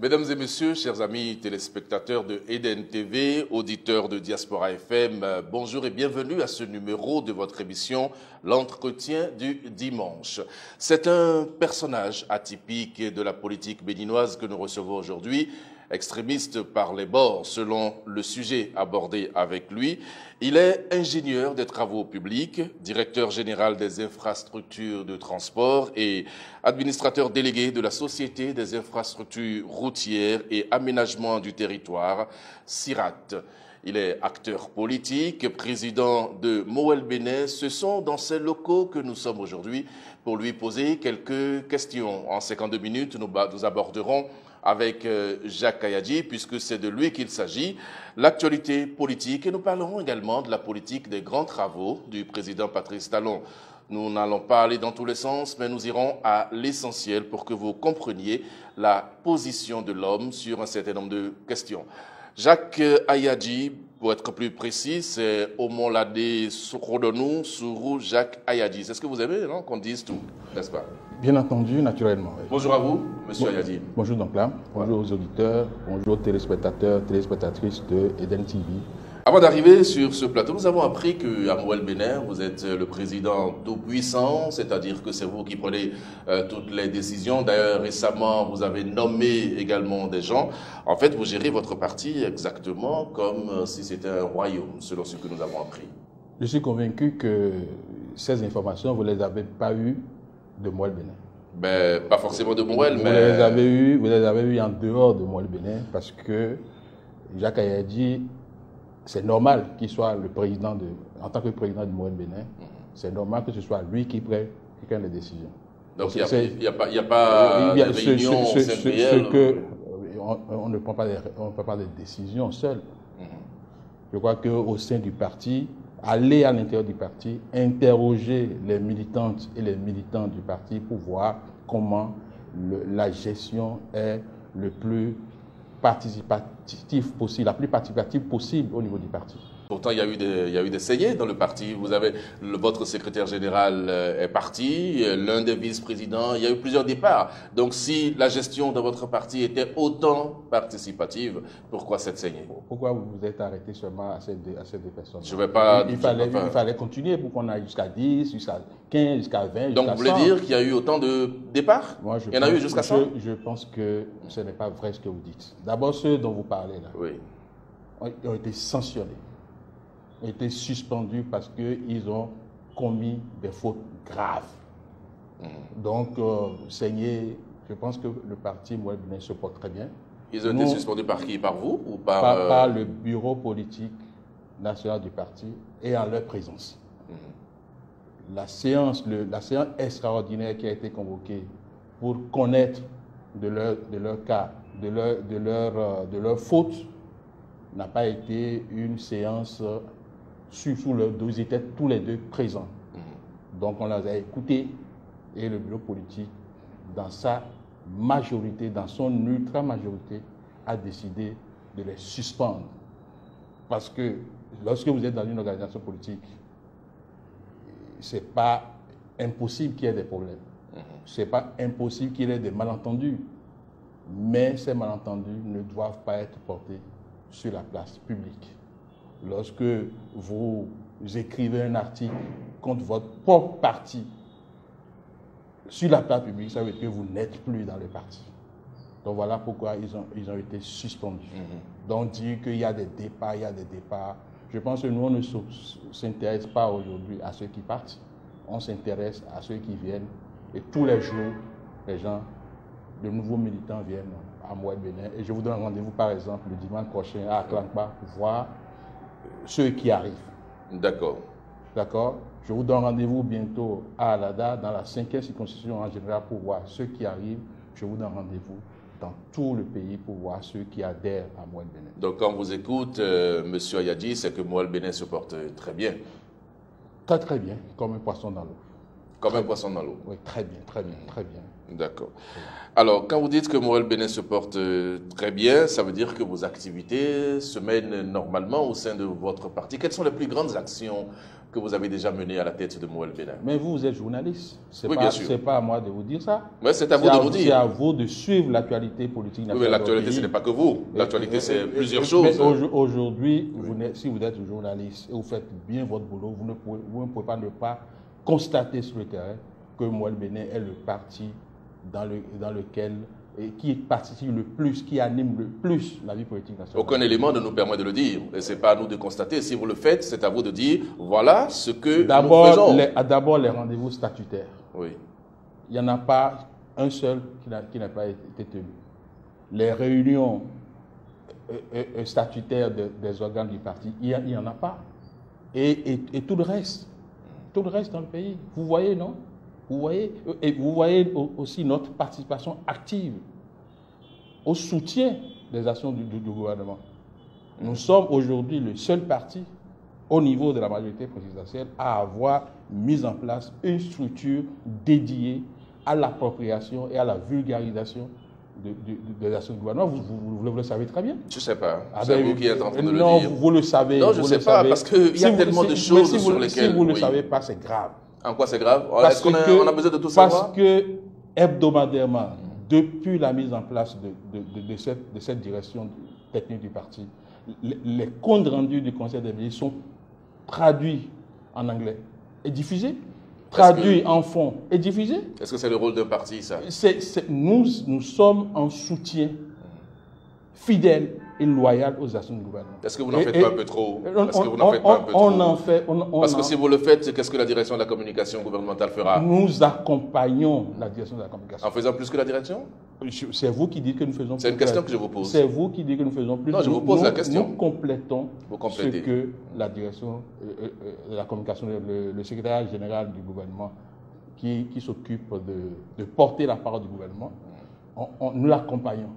Mesdames et messieurs, chers amis téléspectateurs de Eden TV, auditeurs de Diaspora FM, bonjour et bienvenue à ce numéro de votre émission L'Entretien du Dimanche. C'est un personnage atypique de la politique béninoise que nous recevons aujourd'hui, extrémiste par les bords selon le sujet abordé avec lui. Il est ingénieur des travaux publics, directeur général des infrastructures de transport et administrateur délégué de la Société des infrastructures routières et aménagement du territoire, SIRAT. Il est acteur politique, président de Moël Bénin. Ce sont dans ces locaux que nous sommes aujourd'hui pour lui poser quelques questions. En 52 minutes, nous aborderons avec Jacques Kayadji, puisque c'est de lui qu'il s'agit, l'actualité politique. Et nous parlerons également de la politique des grands travaux du président Patrice Talon. Nous n'allons pas aller dans tous les sens, mais nous irons à l'essentiel pour que vous compreniez la position de l'homme sur un certain nombre de questions. Jacques Kayadji, pour être plus précis, c'est Omolade Sourodonou, Sourou Jacques Kayadji. C'est ce que vous aimez, non, qu'on dise tout, n'est-ce pas? Bien entendu, naturellement. Oui. Bonjour à vous, monsieur Kayadji. Bonjour donc là, bonjour aux auditeurs, bonjour aux téléspectateurs, téléspectatrices de Eden TV. Avant d'arriver sur ce plateau, nous avons appris qu'à Moël Bénin, vous êtes le président tout-puissant, c'est-à-dire que c'est vous qui prenez toutes les décisions. D'ailleurs, récemment, vous avez nommé également des gens. En fait, vous gérez votre parti exactement comme si c'était un royaume, selon ce que nous avons appris. Je suis convaincu que ces informations, vous ne les avez pas eues de Moël Bénin. Ben, pas forcément de Moël, mais... Vous les avez eues en dehors de Moël Bénin, parce que Jacques Kayadji, c'est normal qu'il soit le président en tant que président de Moël Bénin, c'est normal que ce soit lui qui prenne les décisions. Donc il n'y a pas de réunion on ne prend pas des décisions seuls. Je crois qu'au sein du parti, aller à l'intérieur du parti, interroger les militantes et les militants du parti pour voir comment la gestion est le plus participatif possible, la plus participative possible au niveau du parti. Pourtant, il y a eu des saignées dans le parti. Vous avez votre secrétaire général est parti, l'un des vice-présidents, il y a eu plusieurs départs. Donc, si la gestion de votre parti était autant participative, pourquoi cette saignée? Pourquoi vous vous êtes arrêté seulement à ces deux personnes? Je vais pas. Il fallait continuer pour qu'on aille jusqu'à 10, jusqu'à 15, jusqu'à 20. Donc, vous voulez dire qu'il y a eu autant de départs? Il y en a eu jusqu'à 100? Je pense que ce n'est pas vrai ce que vous dites. D'abord, ceux dont vous parlez là ont été sanctionnés, ont été suspendus parce qu'ils ont commis des fautes graves. Donc, saigner, je pense que le parti Moël Bénin se porte très bien. Ils ont été suspendus par qui? Par vous ou par le bureau politique national du parti et en leur présence. La séance extraordinaire qui a été convoquée pour connaître de leur cas, de leur faute, n'a pas été une séance sous le dos. Ils étaient tous les deux présents. Donc on les a écoutés et le bureau politique, dans sa majorité, dans son ultra-majorité, a décidé de les suspendre. Parce que lorsque vous êtes dans une organisation politique, ce n'est pas impossible qu'il y ait des problèmes. Ce n'est pas impossible qu'il y ait des malentendus. Mais ces malentendus ne doivent pas être portés sur la place publique. Lorsque vous écrivez un article contre votre propre parti sur la place publique, ça veut dire que vous n'êtes plus dans le parti. Donc voilà pourquoi ils ont été suspendus. Donc dire qu'il y a des départs, je pense que nous, on ne s'intéresse pas aujourd'hui à ceux qui partent, on s'intéresse à ceux qui viennent. Et tous les jours, les gens, de nouveaux militants viennent à Moël Bénin. Et je vous donne rendez-vous, par exemple, le dimanche prochain à Aklankpa pour voir ceux qui arrivent. D'accord. D'accord. Je vous donne rendez-vous bientôt à Alada, dans la 5e circonscription en général, pour voir ceux qui arrivent. Je vous donne rendez-vous dans tout le pays pour voir ceux qui adhèrent à Moël Bénin. Donc, quand on vous écoute, M. Kayadji, c'est que Moël Bénin se porte très bien. Très, très bien, comme un poisson dans l'eau. Comme un poisson dans l'eau. Oui, très bien, très bien, très bien. D'accord. Alors, quand vous dites que Moël Bénin se porte très bien, ça veut dire que vos activités se mènent normalement au sein de votre parti. Quelles sont les plus grandes actions que vous avez déjà menées à la tête de Moël Bénin. Mais vous êtes journaliste. Oui, bien sûr. Ce n'est pas à moi de vous dire ça. Mais c'est à vous de nous dire. C'est à vous de suivre l'actualité politique nationale. Oui, mais l'actualité, ce n'est pas que vous. L'actualité, c'est plusieurs choses. Mais aujourd'hui, si vous êtes journaliste et vous faites bien votre boulot, vous ne pouvez pas ne pas constater sur le terrain que Moël Bénin est le parti dans lequel, qui participe le plus, qui anime le plus la vie politique nationale. Aucun élément ne nous permet de le dire. Et ce n'est pas à nous de constater. Si vous le faites, c'est à vous de dire, voilà ce que nous faisons. D'abord, les rendez-vous statutaires. Oui. Il n'y en a pas un seul qui n'a pas été tenu. Les réunions statutaires des organes du parti, il n'y en a pas. Et tout le reste dans le pays. Vous voyez, non? Vous voyez, et vous voyez aussi notre participation active au soutien des actions du gouvernement. Nous sommes aujourd'hui le seul parti au niveau de la majorité présidentielle à avoir mis en place une structure dédiée à l'appropriation et à la vulgarisation des actions du gouvernement. Vous le savez très bien. Je ne sais pas. C'est vous qui êtes en train de le dire. Non, vous le savez. Non, je ne sais pas, parce qu'il y a tellement de choses sur lesquelles... Si vous ne le savez pas, c'est grave. En quoi c'est grave? Est-ce qu'on a besoin de tout savoir? Parce que hebdomadairement, depuis la mise en place de cette direction technique du parti, les comptes rendus du Conseil des ministres sont traduits en anglais et diffusés, traduits en fond et diffusés. Est-ce que c'est le rôle d'un parti, ça? Nous sommes en soutien fidèle et loyal aux actions du gouvernement. Est-ce que vous n'en faites pas un peu trop? Est-ce que vous n'en faites pas un peu trop? On en fait. Parce que si vous le faites, qu'est-ce que la direction de la communication gouvernementale fera? Nous accompagnons la direction de la communication. En faisant plus que la direction? C'est vous qui dites que nous faisons plus. C'est une question que je vous pose. C'est vous qui dites que nous faisons plus. Non, je vous pose la question. Nous complétons ce complétez. que la direction de la communication, le secrétaire général du gouvernement, qui s'occupe de porter la parole du gouvernement, nous l'accompagnons.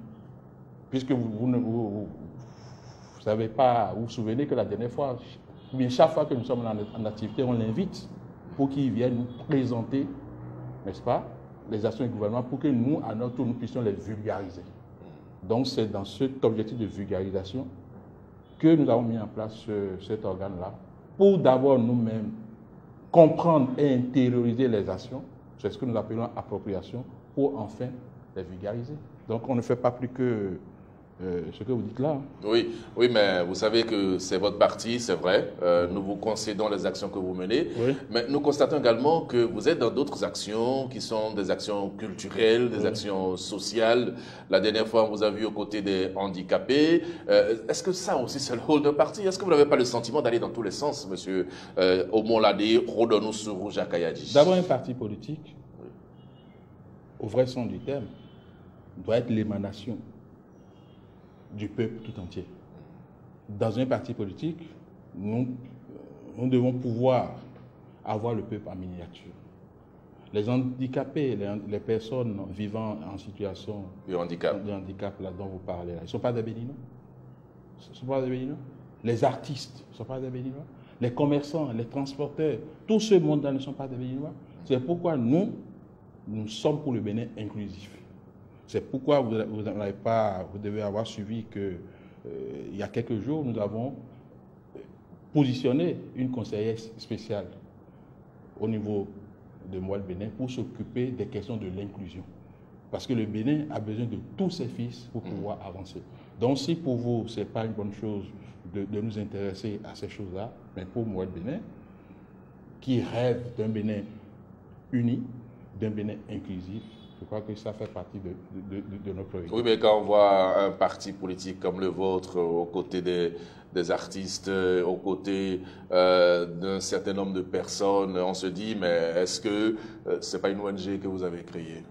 Puisque vous savez pas, vous vous souvenez que la dernière fois, bien chaque fois que nous sommes en activité, on l'invite pour qu'il vienne nous présenter, n'est-ce pas, les actions du gouvernement pour que nous, à notre tour, nous puissions les vulgariser. Donc c'est dans cet objectif de vulgarisation que nous avons mis en place cet organe-là pour d'abord nous-mêmes comprendre et intérioriser les actions, c'est ce que nous appelons appropriation, pour enfin les vulgariser. Donc on ne fait pas plus que ce que vous dites là. Oui, mais vous savez que c'est votre parti, c'est vrai. Nous vous concédons les actions que vous menez. Oui. Mais nous constatons également que vous êtes dans d'autres actions qui sont des actions culturelles, des actions sociales. La dernière fois, on vous a vu aux côtés des handicapés. Est-ce que ça aussi, c'est le rôle d'un parti? Est-ce que vous n'avez pas le sentiment d'aller dans tous les sens, monsieur Omolade, Rodonousourou, Jacques Ayadji? D'abord, un parti politique, au vrai sens du terme, doit être l'émanation du peuple tout entier. Dans un parti politique, nous devons pouvoir avoir le peuple en miniature. Les handicapés, les personnes vivant en situation de handicap là, dont vous parlez, là, ils ne sont pas des Béninois. Ils sont pas des Béninois. Les artistes ne sont pas des Béninois. Les commerçants, les transporteurs, tout ce monde-là ne sont pas des Béninois. C'est pourquoi nous sommes pour le Bénin inclusif. C'est pourquoi vous devez avoir suivi que il y a quelques jours, nous avons positionné une conseillère spéciale au niveau de Moël Bénin pour s'occuper des questions de l'inclusion. Parce que le Bénin a besoin de tous ses fils pour pouvoir avancer. Donc si pour vous, ce n'est pas une bonne chose de nous intéresser à ces choses-là, mais pour Moël Bénin, qui rêve d'un Bénin uni, d'un Bénin inclusif, je crois que ça fait partie de notre projet. Oui, mais quand on voit un parti politique comme le vôtre, aux côtés des artistes, aux côtés d'un certain nombre de personnes, on se dit, mais est-ce que ce n'est pas une ONG que vous avez créée?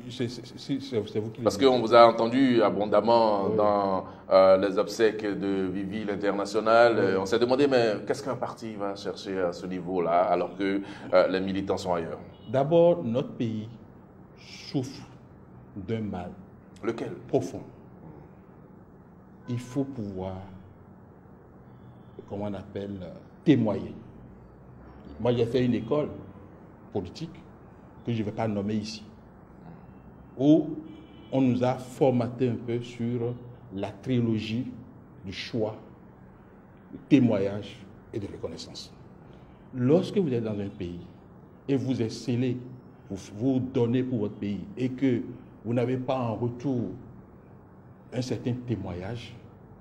C'est vous qui... Parce qu'on vous a entendu abondamment dans les obsèques de Vivi l'International. On s'est demandé, mais qu'est-ce qu'un parti va chercher à ce niveau-là, alors que les militants sont ailleurs? D'abord, notre pays souffre d'un mal. Lequel? Profond. Il faut pouvoir, comment on appelle, témoigner. Moi, j'ai fait une école politique que je ne vais pas nommer ici, où on nous a formaté un peu sur la trilogie du choix, du témoignage et de reconnaissance. lorsque vous êtes dans un pays et vous êtes scellé, vous donnez pour votre pays et que vous n'avez pas en retour un certain témoignage,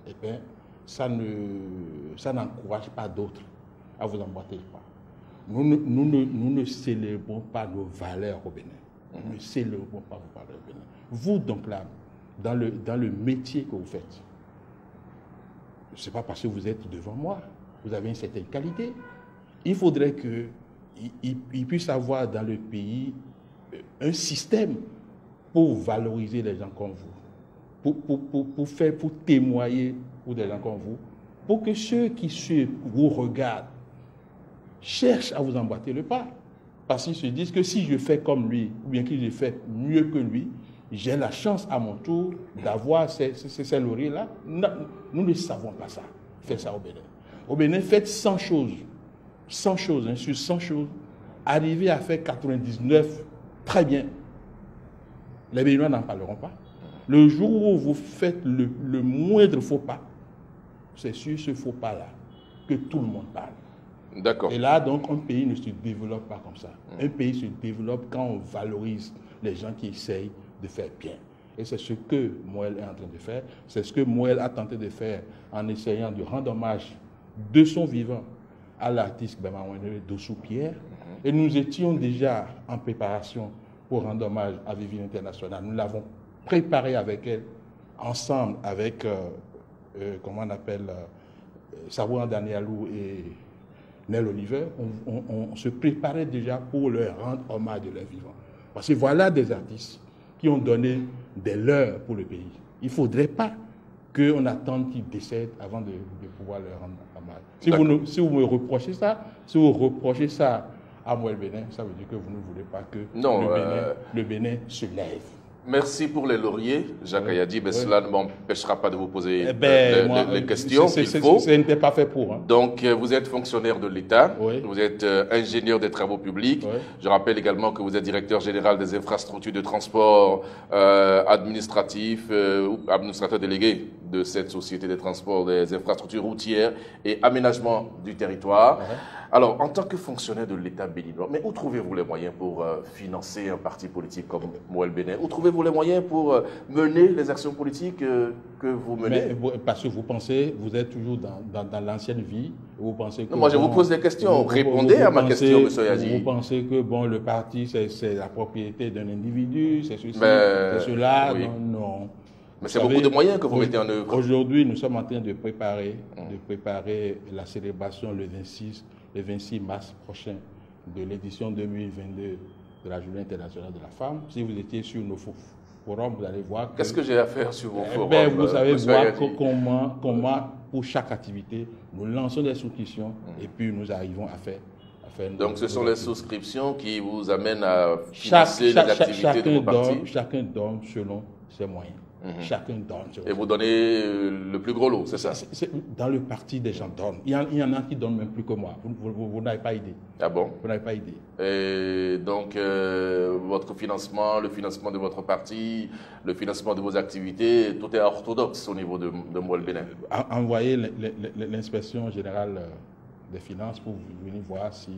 eh bien, ça n'encourage pas d'autres à vous emboîter pas. Nous ne célébrons pas nos valeurs au Bénin. Nous ne célébrons pas vos valeurs au Bénin. Vous, donc là, dans le métier que vous faites, ce n'est pas parce que vous êtes devant moi, vous avez une certaine qualité. Il faudrait qu'il puisse avoir dans le pays un système pour valoriser les gens comme vous, pour témoigner pour des gens comme vous, pour que ceux qui vous regardent cherchent à vous emboîter le pas. Parce qu'ils se disent que si je fais comme lui, ou bien que je fais mieux que lui, j'ai la chance à mon tour d'avoir ces lauriers-là. Nous ne savons pas ça, faire ça au Bénin. Au Bénin, faites 100 choses. 100 choses, hein, sur 100 choses. Arrivez à faire 99, très bien. Les Béninois n'en parleront pas. Le jour où vous faites le moindre faux pas, c'est sur ce faux pas-là que tout le monde parle. D'accord. Et là, donc, un pays ne se développe pas comme ça. Un pays se développe quand on valorise les gens qui essayent de faire bien. Et c'est ce que Moël est en train de faire. C'est ce que Moël a tenté de faire en essayant de rendre hommage de son vivant à l'artiste Bemawene Dossou-Pierre. Et nous étions déjà en préparation pour rendre hommage à Vivine International. Nous l'avons préparé avec elle, ensemble avec, comment on appelle, Sabouan Danielou et Nel Oliver. On se préparait déjà pour leur rendre hommage de leur vivant. Parce que voilà des artistes qui ont donné des leurs pour le pays. Il ne faudrait pas qu'on attende qu'ils décèdent avant de pouvoir leur rendre hommage. Si vous me reprochez ça, si vous reprochez ça à Moël Bénin, ça veut dire que vous ne voulez pas que le Bénin se lève. Merci pour les lauriers, Jacques Ayadi, mais cela ne m'empêchera pas de vous poser les questions qu'il faut. Ce n'était pas fait pour. Hein. Donc, vous êtes fonctionnaire de l'État, vous êtes ingénieur des travaux publics. Je rappelle également que vous êtes directeur général des infrastructures de transport administratif, ou administrateur délégué de cette société des transports, des infrastructures routières et aménagement du territoire. Alors, en tant que fonctionnaire de l'État béninois, mais où trouvez-vous les moyens pour financer un parti politique comme Moël Bénin? Où trouvez-vous les moyens pour mener les actions politiques que vous menez? Parce que vous pensez, vous êtes toujours dans l'ancienne vie, vous pensez que... Non, moi, je vous pose des questions. Répondez à ma question, M. Ayadi. Vous pensez que le parti, c'est la propriété d'un individu, c'est ceci, c'est cela? Oui. Non. Mais c'est beaucoup de moyens que vous mettez en œuvre. Aujourd'hui, nous sommes en train de préparer la célébration le 26 mars prochain de l'édition 2022 de la Journée internationale de la femme. Si vous étiez sur nos forums, vous allez voir... Qu'est-ce que j'ai à faire sur vos forums? Vous allez voir comment, pour chaque activité, nous lançons des souscriptions et puis nous arrivons à faire... Donc, ce sont les souscriptions qui vous amènent à financer les activités de vos partis? Chacun donne selon ses moyens. Chacun donne. Et vous donnez le plus gros lot, c'est ça? Dans le parti, des gens donnent. Il y en a qui donnent même plus que moi. Vous n'avez pas idée. Ah bon? Vous n'avez pas idée. Et donc, votre financement, le financement de votre parti, le financement de vos activités, tout est orthodoxe au niveau de Moël Bénin? Envoyez l'inspection générale des finances pour venir voir si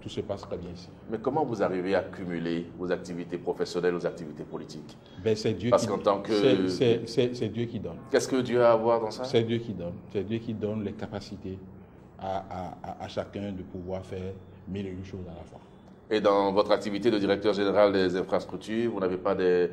tout se passe très bien ici. Mais comment vous arrivez à cumuler vos activités professionnelles aux activités politiques? C'est Dieu c'est Dieu qui donne. Qu'est-ce que Dieu a à voir dans ça? C'est Dieu qui donne. C'est Dieu qui donne les capacités à chacun de pouvoir faire 1001 choses à la fois. Et dans votre activité de directeur général des infrastructures, vous n'avez pas des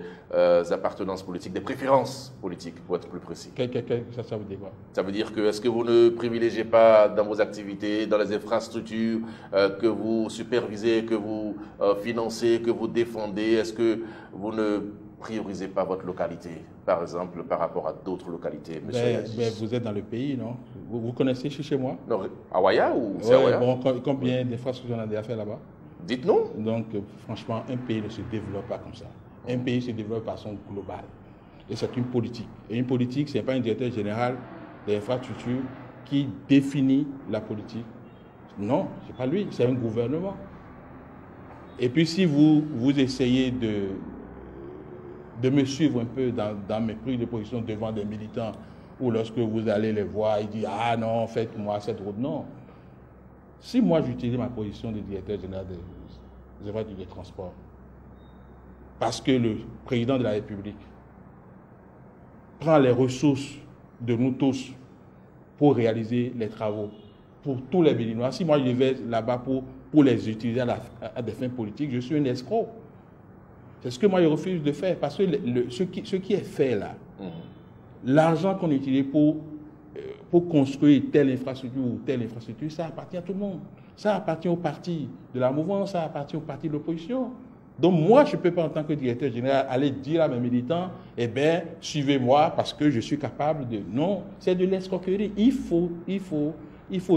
appartenances politiques, des préférences politiques, pour être plus précis? Ça veut dire quoi? Ça veut dire que, est-ce que vous ne privilégiez pas dans vos activités, dans les infrastructures que vous supervisez, que vous financez, que vous défendez, est-ce que vous ne priorisez pas votre localité, par exemple, par rapport à d'autres localités, monsieur Ayadi? Vous êtes dans le pays, non? Vous connaissez chez moi? Non, à Ouaya ou c'est à Ouaya? Bon, combien d'infrastructures on a déjà fait là-bas? Dites-nous. Donc, franchement, un pays ne se développe pas comme ça. Un pays se développe par son global. Et c'est une politique. Et une politique, ce n'est pas un directeur général des infrastructures qui définit la politique. Non, ce n'est pas lui, c'est un gouvernement. Et puis, si vous essayez de me suivre un peu dans mes prises de position devant des militants, ou lorsque vous allez les voir, ils disent « Ah non, faites-moi cette route ». Non. Si moi j'utilise ma position de directeur général des transports, parce que le président de la République prend les ressources de nous tous pour réaliser les travaux pour tous les Béninois, si moi je vais là-bas pour les utiliser à des fins politiques, je suis un escroc. C'est ce que moi je refuse de faire, parce que ce qui est fait là, l'argent qu'on utilise pour construire telle infrastructure ou telle infrastructure, ça appartient à tout le monde. Ça appartient au parti de la mouvance, ça appartient au parti de l'opposition. Donc moi, je ne peux pas, en tant que directeur général, aller dire à mes militants, eh bien, suivez-moi parce que je suis capable de... Non, c'est de l'escroquerie. Il faut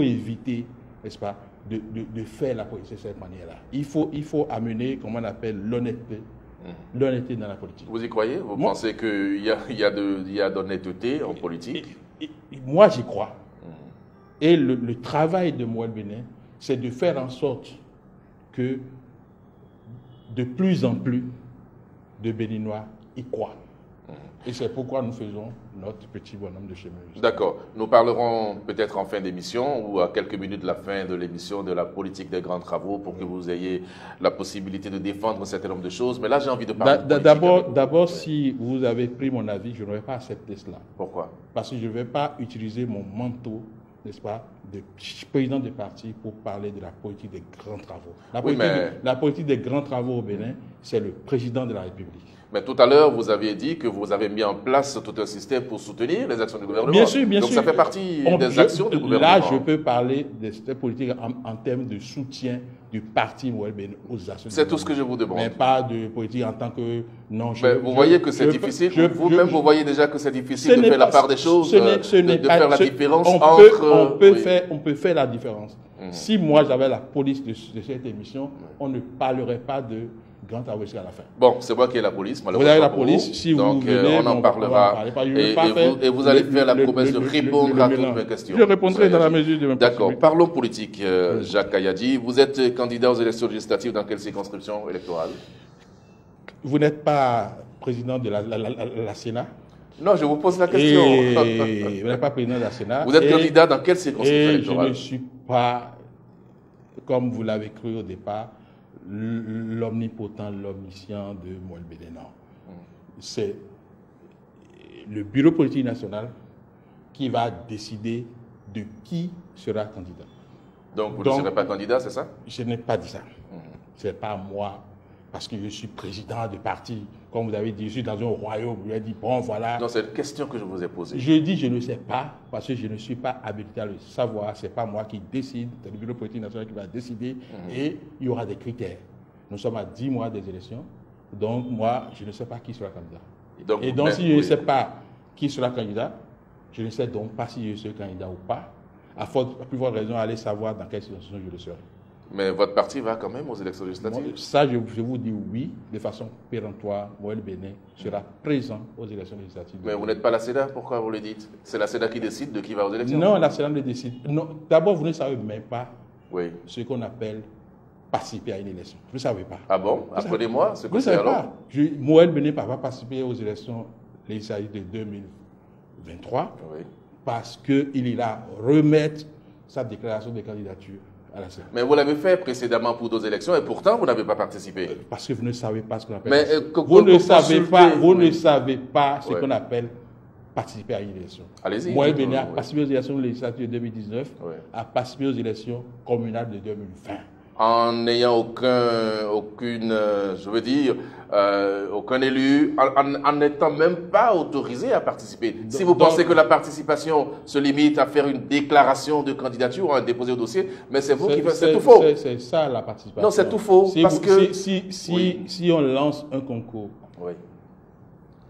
éviter, n'est-ce pas, de faire la politique de cette manière-là. Il faut amener, comment on appelle, l'honnêteté dans la politique. Vous y croyez? Vous pensez qu'il y a d'honnêteté en politique? Moi, j'y crois. Et le travail de Moël Bénin, c'est de faire en sorte que de plus en plus de Béninois y croient. Et c'est pourquoi nous faisons notre petit bonhomme de chemin. D'accord. Nous parlerons peut-être en fin d'émission ou à quelques minutes de la fin de l'émission de la politique des grands travaux pour que vous ayez la possibilité de défendre un certain nombre de choses. Mais là, j'ai envie de parler de D'abord, si vous avez pris mon avis, je n'aurais pas accepté cela. Pourquoi? Parce que je ne vais pas utiliser mon manteau, n'est-ce pas, de président de parti pour parler de la politique des grands travaux. La politique des grands travaux au Bénin, c'est le président de la République. Mais tout à l'heure, vous aviez dit que vous avez mis en place tout un système pour soutenir les actions du gouvernement. Bien sûr. Donc ça fait partie des actions du gouvernement. Là, je peux parler de cette politique en termes de soutien du parti Moël Bénin aux actions. C'est tout ce que je vous demande. Mais pas de politique en tant que... Non, vous voyez que c'est difficile. Vous-même, vous voyez déjà que c'est difficile de faire la part des choses, de faire la différence entre... On peut faire la différence. Si moi, j'avais la police de cette émission, on ne parlerait pas de grand travaux jusqu'à la fin. Bon, c'est moi qui ai la police, malheureusement. Vous avez la police, si donc, vous venez, on en parlera. Et vous allez faire la promesse de répondre à toutes mes questions. Je répondrai dans la mesure de mes possibilités. D'accord. Parlons politique, Jacques Kayadi. Vous êtes candidat aux élections législatives dans quelle circonscription électorale? Vous n'êtes pas président de la Sénat? Non, je vous pose la question. Vous n'êtes pas président de la Sénat. Vous êtes candidat dans quelle circonscription électorale? Je ne suis pas, comme vous l'avez cru au départ, l'omnipotent, l'omniscient de Moël Bénin. C'est le bureau politique national qui va décider de qui sera candidat. Donc vous ne serez pas candidat, c'est ça? Je n'ai pas dit ça. Ce n'est pas moi, parce que je suis président de parti. Comme vous avez dit, je suis dans un royaume. Vous avez dit, bon, voilà. Non, c'est une question que je vous ai posée. Je dis, je ne sais pas, parce que je ne suis pas habilité à le savoir. Ce n'est pas moi qui décide, c'est le bureau politique national qui va décider. Et il y aura des critères. Nous sommes à 10 mois des élections. Donc, moi, je ne sais pas qui sera candidat. Donc, si je ne sais pas qui sera candidat, je ne sais donc pas si je serai candidat ou pas. À plus forte raison, aller savoir dans quelle situation je le serai. Mais votre parti va quand même aux élections législatives? Ça, je vous dis oui, de façon péremptoire. Moël Bénin sera présent aux élections législatives. Mais vous n'êtes pas la CEDA, pourquoi vous le dites? C'est la CEDA qui décide de qui va aux élections? Non, la CEDA ne décide. D'abord, vous ne savez même pas ce qu'on appelle participer à une élection. Vous ne savez pas. Ah bon? Apprenez-moi ce que c'est alors. Moël Bénin ne va pas participer aux élections législatives de 2023 parce qu'il ira remettre sa déclaration de candidature à la CEDA. Mais vous l'avez fait précédemment pour d'autres élections et pourtant vous n'avez pas participé. Parce que vous ne savez pas ce qu'on appelle. Mais vous ne savez pas ce qu'on appelle participer à une élection. Allez-y. Moël Bénin a participé aux élections législatives de 2019, a participé aux élections communales de 2020. En n'ayant aucun élu, en n'étant même pas autorisé à participer. Si vous pensez que la participation se limite à faire une déclaration de candidature ou à déposer au dossier, mais c'est vous qui faites, c'est tout faux. C'est ça la participation. Non, c'est tout faux. Si on lance un concours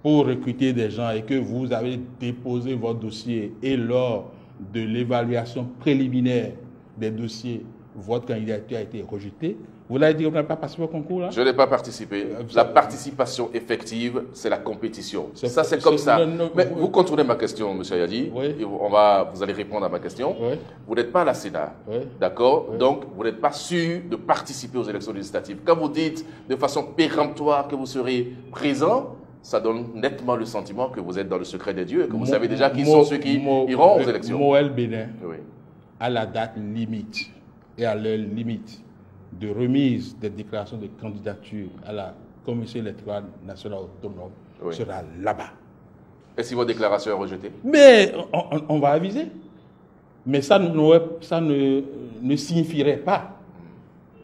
pour recruter des gens et que vous avez déposé votre dossier et lors de l'évaluation préliminaire des dossiers, votre candidature a été rejetée, vous l'avez dit, vous n'avez pas participé au concours là? Je n'ai pas participé. La participation effective, c'est la compétition. Ça, c'est comme ça. Mais vous contournez ma question, M. Yadi. Et vous allez répondre à ma question. Vous n'êtes pas à la Sénat. D'accord? Donc, vous n'êtes pas sûr de participer aux élections législatives. Quand vous dites de façon péremptoire que vous serez présent, ça donne nettement le sentiment que vous êtes dans le secret des dieux et que vous savez déjà qui sont ceux qui iront aux élections. Moël Bénin, à la date limite et à l'heure limite de remise des déclarations de candidature à la Commission électorale nationale autonome sera là-bas. Et si votre déclaration est rejetée? Mais on va aviser. Mais ça ne signifierait pas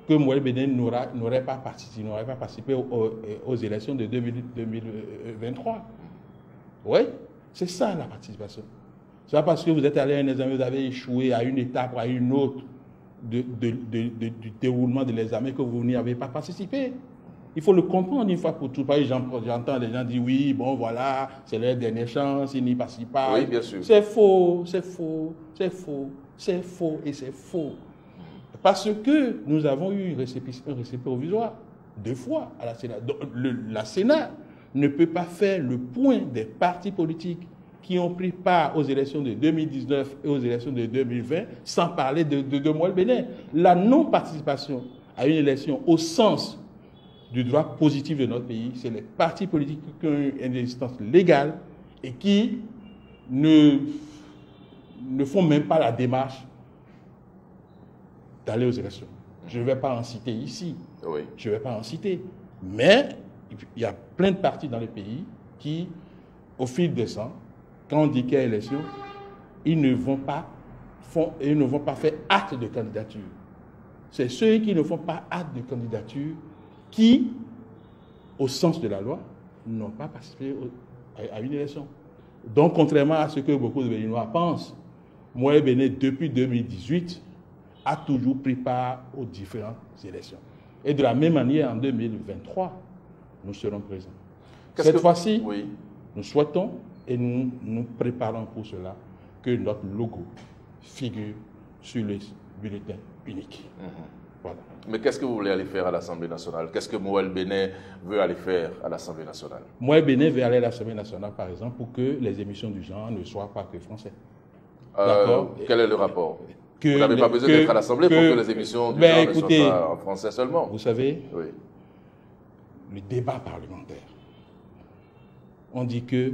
que Mouel Bénin n'aurait pas participé aux élections de 2023. Oui, c'est ça la participation. Ce n'est pas parce que vous êtes allé à un examen, vous avez échoué à une étape ou à une autre du déroulement de l'examen que vous n'y avez pas participé. Il faut le comprendre une fois pour toutes. J'entends les gens dire oui, bon voilà, c'est leur dernière chance, ils n'y participent pas. Oui, bien sûr. C'est faux, c'est faux, c'est faux, c'est faux et c'est faux. Parce que nous avons eu un récépissé provisoire 2 fois à la Sénat. Donc, la Sénat ne peut pas faire le point des partis politiques qui ont pris part aux élections de 2019 et aux élections de 2020 sans parler de Mouel Bénin. La non-participation à une élection au sens du droit positif de notre pays, c'est les partis politiques qui ont une existence légale et qui ne font même pas la démarche d'aller aux élections. Je ne vais pas en citer ici. Oui. Je ne vais pas en citer. Mais il y a plein de partis dans le pays qui, au fil des ans, quand on dit qu'il y a élection, ils ne vont pas faire acte de candidature. C'est ceux qui ne font pas acte de candidature qui, au sens de la loi, n'ont pas participé à une élection. Donc, contrairement à ce que beaucoup de Béninois pensent, Mouel Bénin, depuis 2018, a toujours pris part aux différentes élections. Et de la même manière, en 2023, nous serons présents. Cette fois-ci, nous souhaitons et nous nous préparons pour cela que notre logo figure sur les bulletins uniques. Voilà. Mais qu'est-ce que vous voulez aller faire à l'Assemblée nationale? Qu'est-ce que Mouel Bénin veut aller faire à l'Assemblée nationale? Mouel Bénin veut aller à l'Assemblée nationale, par exemple, pour que les émissions du genre ne soient pas que français. Quel est le rapport? Vous n'avez pas besoin d'être à l'Assemblée pour que les émissions du genre ne soient pas en français seulement. Vous savez, le débat parlementaire, on dit que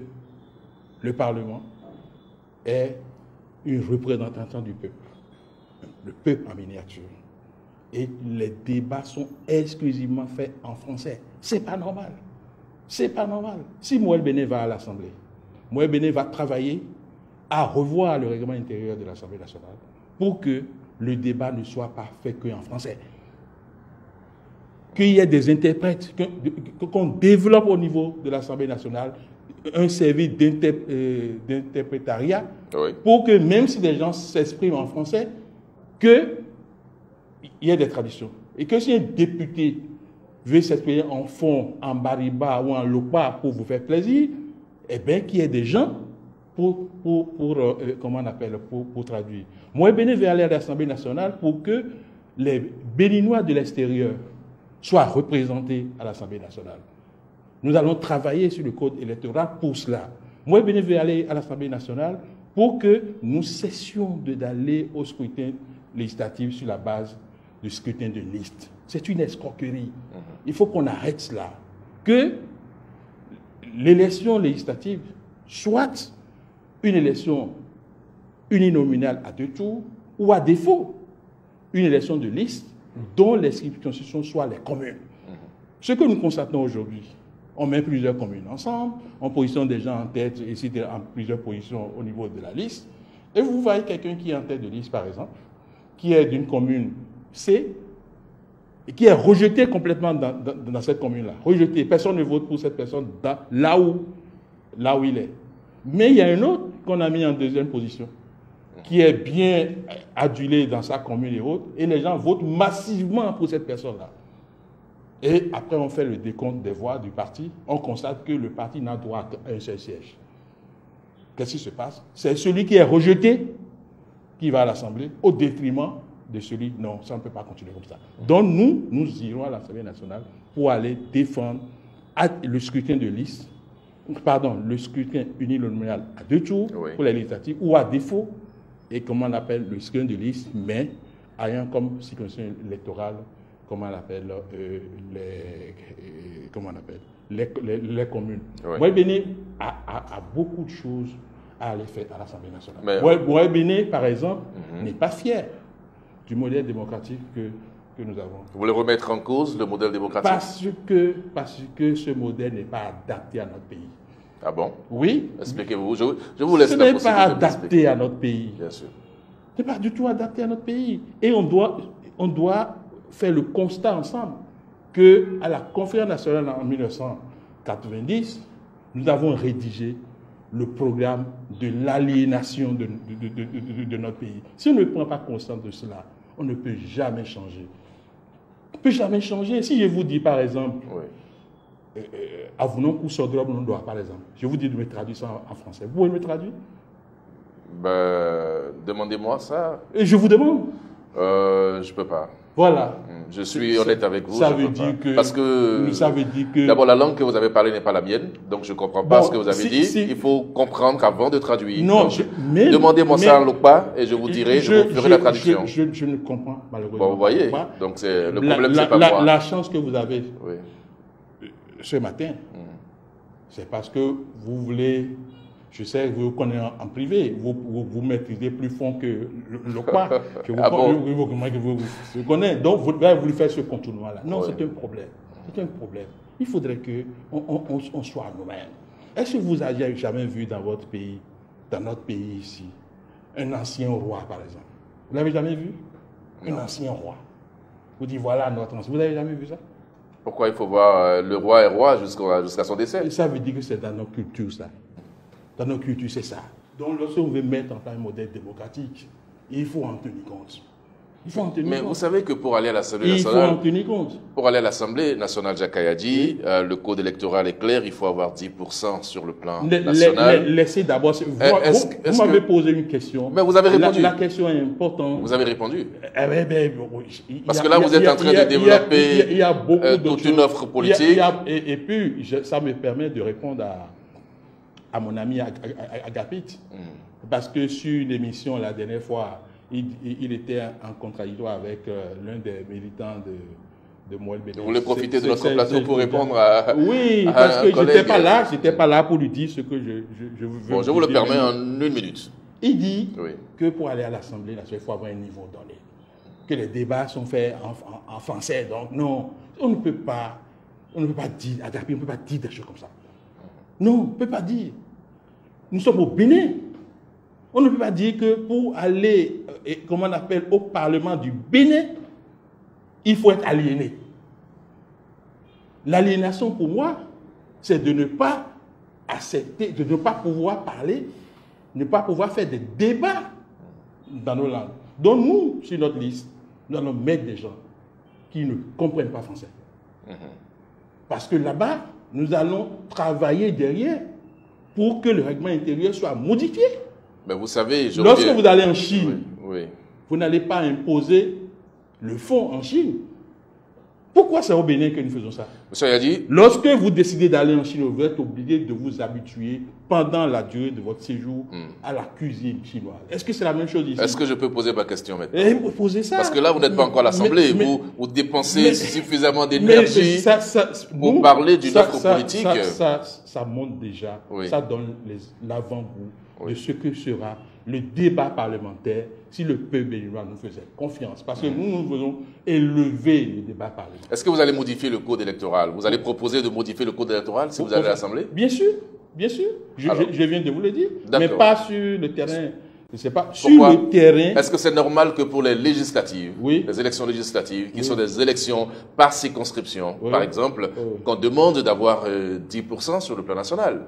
le Parlement est une représentation du peuple, le peuple en miniature. Et les débats sont exclusivement faits en français. C'est pas normal. C'est pas normal. Si Mouel Bénin va à l'Assemblée, Mouel Bénin va travailler à revoir le règlement intérieur de l'Assemblée nationale pour que le débat ne soit pas fait qu'en français. Qu'il y ait des interprètes, qu'on développe au niveau de l'Assemblée nationale un service d'interprétariat pour que même si des gens s'expriment en français, qu'il y ait des traductions. Et que si un député veut s'exprimer en fond, en bariba ou en lopa pour vous faire plaisir, eh bien qu'il y ait des gens pour traduire. Moi, Bénin veut aller à l'Assemblée nationale pour que les Béninois de l'extérieur soient représentés à l'Assemblée nationale. Nous allons travailler sur le code électoral pour cela. Moi, Bénin veut aller à l'Assemblée nationale pour que nous cessions d'aller au scrutin législatif sur la base du scrutin de liste. C'est une escroquerie. Il faut qu'on arrête cela. Que l'élection législative soit une élection uninominale à 2 tours ou à défaut, une élection de liste dont les circonscriptions soient les communes. Ce que nous constatons aujourd'hui, on met plusieurs communes ensemble, on positionne des gens en tête, ici en plusieurs positions au niveau de la liste, et vous voyez quelqu'un qui est en tête de liste, par exemple, qui est d'une commune C, et qui est rejeté complètement dans cette commune-là. Rejeté. Personne ne vote pour cette personne là où il est. Mais il y a un autre qu'on a mis en deuxième position, qui est bien adulé dans sa commune et autres, et les gens votent massivement pour cette personne-là. Et après, on fait le décompte des voix du parti, on constate que le parti n'a droit qu'à un seul siège. Qu'est-ce qui se passe? C'est celui qui est rejeté qui va à l'Assemblée, au détriment de celui... Non, ça ne peut pas continuer comme ça. Donc nous irons à l'Assemblée nationale pour aller défendre le scrutin de liste, le scrutin uninominal à 2 tours pour les législatives, ou à défaut, et comment on appelle le scrutin de liste, mais ayant comme circonscription électorale, comment on appelle les communes. Moi, Bénin a beaucoup de choses à aller faire à l'Assemblée nationale. Moi, Bénin, par exemple, n'est pas fier du modèle démocratique que nous avons. Vous voulez remettre en cause le modèle démocratique? Parce que ce modèle n'est pas adapté à notre pays. Ah bon? Oui. Expliquez-vous. Je vous laisse ce la n'est possibilité pas de m'expliquer. adapté à notre pays. Bien sûr. Ce n'est pas du tout adapté à notre pays. Et on doit faire le constat ensemble qu'à la conférence nationale en 1990, nous avons rédigé le programme de l'aliénation de notre pays. Si on ne prend pas conscience de cela, on ne peut jamais changer. On ne peut jamais changer. Si je vous dis, par exemple, Avounon Kousodrob Nondoa, par exemple, je vous dis de me traduire ça en français. Vous pouvez me traduire? Demandez-moi ça. Et je vous demande. Je ne peux pas. Voilà. Je suis honnête avec vous. Ça veut dire que... Parce que... Ça veut dire que... D'abord, la langue que vous avez parlée n'est pas la mienne, donc je ne comprends pas ce que vous avez dit. Il faut comprendre avant de traduire. Non, demandez-moi ça en Lokpa et je vous dirai, je vous ferai la traduction. Je ne comprends malheureusement bon, vous voyez, pas. Donc le problème, c'est pas moi. La chance que vous avez ce matin, c'est parce que vous voulez... Je sais que vous connaissez en privé, vous maîtrisez plus fond que le quoi, que vous connaissez. Donc, vous voulez faire ce contournement-là. Non, c'est un problème. C'est un problème. Il faudrait qu'on soit nous-mêmes. Est-ce que vous avez jamais vu dans votre pays, dans notre pays ici, un ancien roi, par exemple? Vous l'avez jamais vu? Un ancien roi. Vous dites, voilà notre ancien. Vous n'avez jamais vu ça? Pourquoi il faut voir le roi est roi jusqu'à son décès? Ça veut dire que c'est dans nos cultures, ça. Dans nos cultures, c'est ça. Donc, lorsqu'on veut mettre en place un modèle démocratique, il faut en tenir compte. Il faut en tenir compte. Mais vous savez que pour aller à l'Assemblée nationale... Il faut en tenir compte. Pour aller à l'Assemblée nationale, Jacques a dit, le code électoral est clair, il faut avoir 10% sur le plan national. Laissez d'abord... Vous m'avez posé une question. Mais vous avez répondu. La question est importante. Vous avez répondu. Parce que là, vous êtes en train de développer toute une offre politique. Et puis, ça me permet de répondre à mon ami Agapit, parce que sur l'émission la dernière fois, il était en contradictoire avec l'un des militants de Moël Bédé. Vous voulez profiter de notre plateau pour répondre à... Oui, parce que je n'étais pas là pour lui dire ce que je veux. Bon, je vous le permets en 1 minute. Il dit que pour aller à l'Assemblée nationale, il faut avoir un niveau donné. Que les débats sont faits en français. Donc non, on ne peut pas dire, Agapit, on ne peut pas dire des choses comme ça. Non, on ne peut pas dire. Nous sommes au Bénin. On ne peut pas dire que pour aller, comment on appelle, au Parlement du Bénin, il faut être aliéné. L'aliénation pour moi, c'est de ne pas accepter, de ne pas pouvoir parler, ne pas pouvoir faire des débats dans nos langues. Donc nous, sur notre liste, nous allons mettre des gens qui ne comprennent pas français. Parce que là-bas, nous allons travailler derrière pour que le règlement intérieur soit modifié. Mais vous savez... Lorsque vous allez en Chine, vous n'allez pas imposer le fonds en Chine. Pourquoi c'est au Bénin que nous faisons ça? Monsieur Yadi, lorsque vous décidez d'aller en Chine, vous êtes obligé de vous habituer pendant la durée de votre séjour à la cuisine chinoise. Est-ce que c'est la même chose ici? Est-ce que je peux poser ma question maintenant? Posez ça. Parce que là, vous n'êtes pas encore à l'Assemblée. Vous dépensez suffisamment d'énergie pour parler d'une offre politique. Ça montre déjà, ça donne l'avant-goût de ce que sera le débat parlementaire si le peuple béninois nous faisait confiance. Parce que nous faisons élever le débat parlementaire. Est-ce que vous allez modifier le code électoral? Vous allez proposer de modifier le code électoral si vous allez à l'Assemblée? Bien sûr, bien sûr. Je viens de vous le dire. Mais pas sur le terrain. Je ne sais pas. Sur le terrain. Est-ce que c'est normal que pour les législatives, les élections législatives, qui sont des élections par circonscription, par exemple, qu'on demande d'avoir 10% sur le plan national?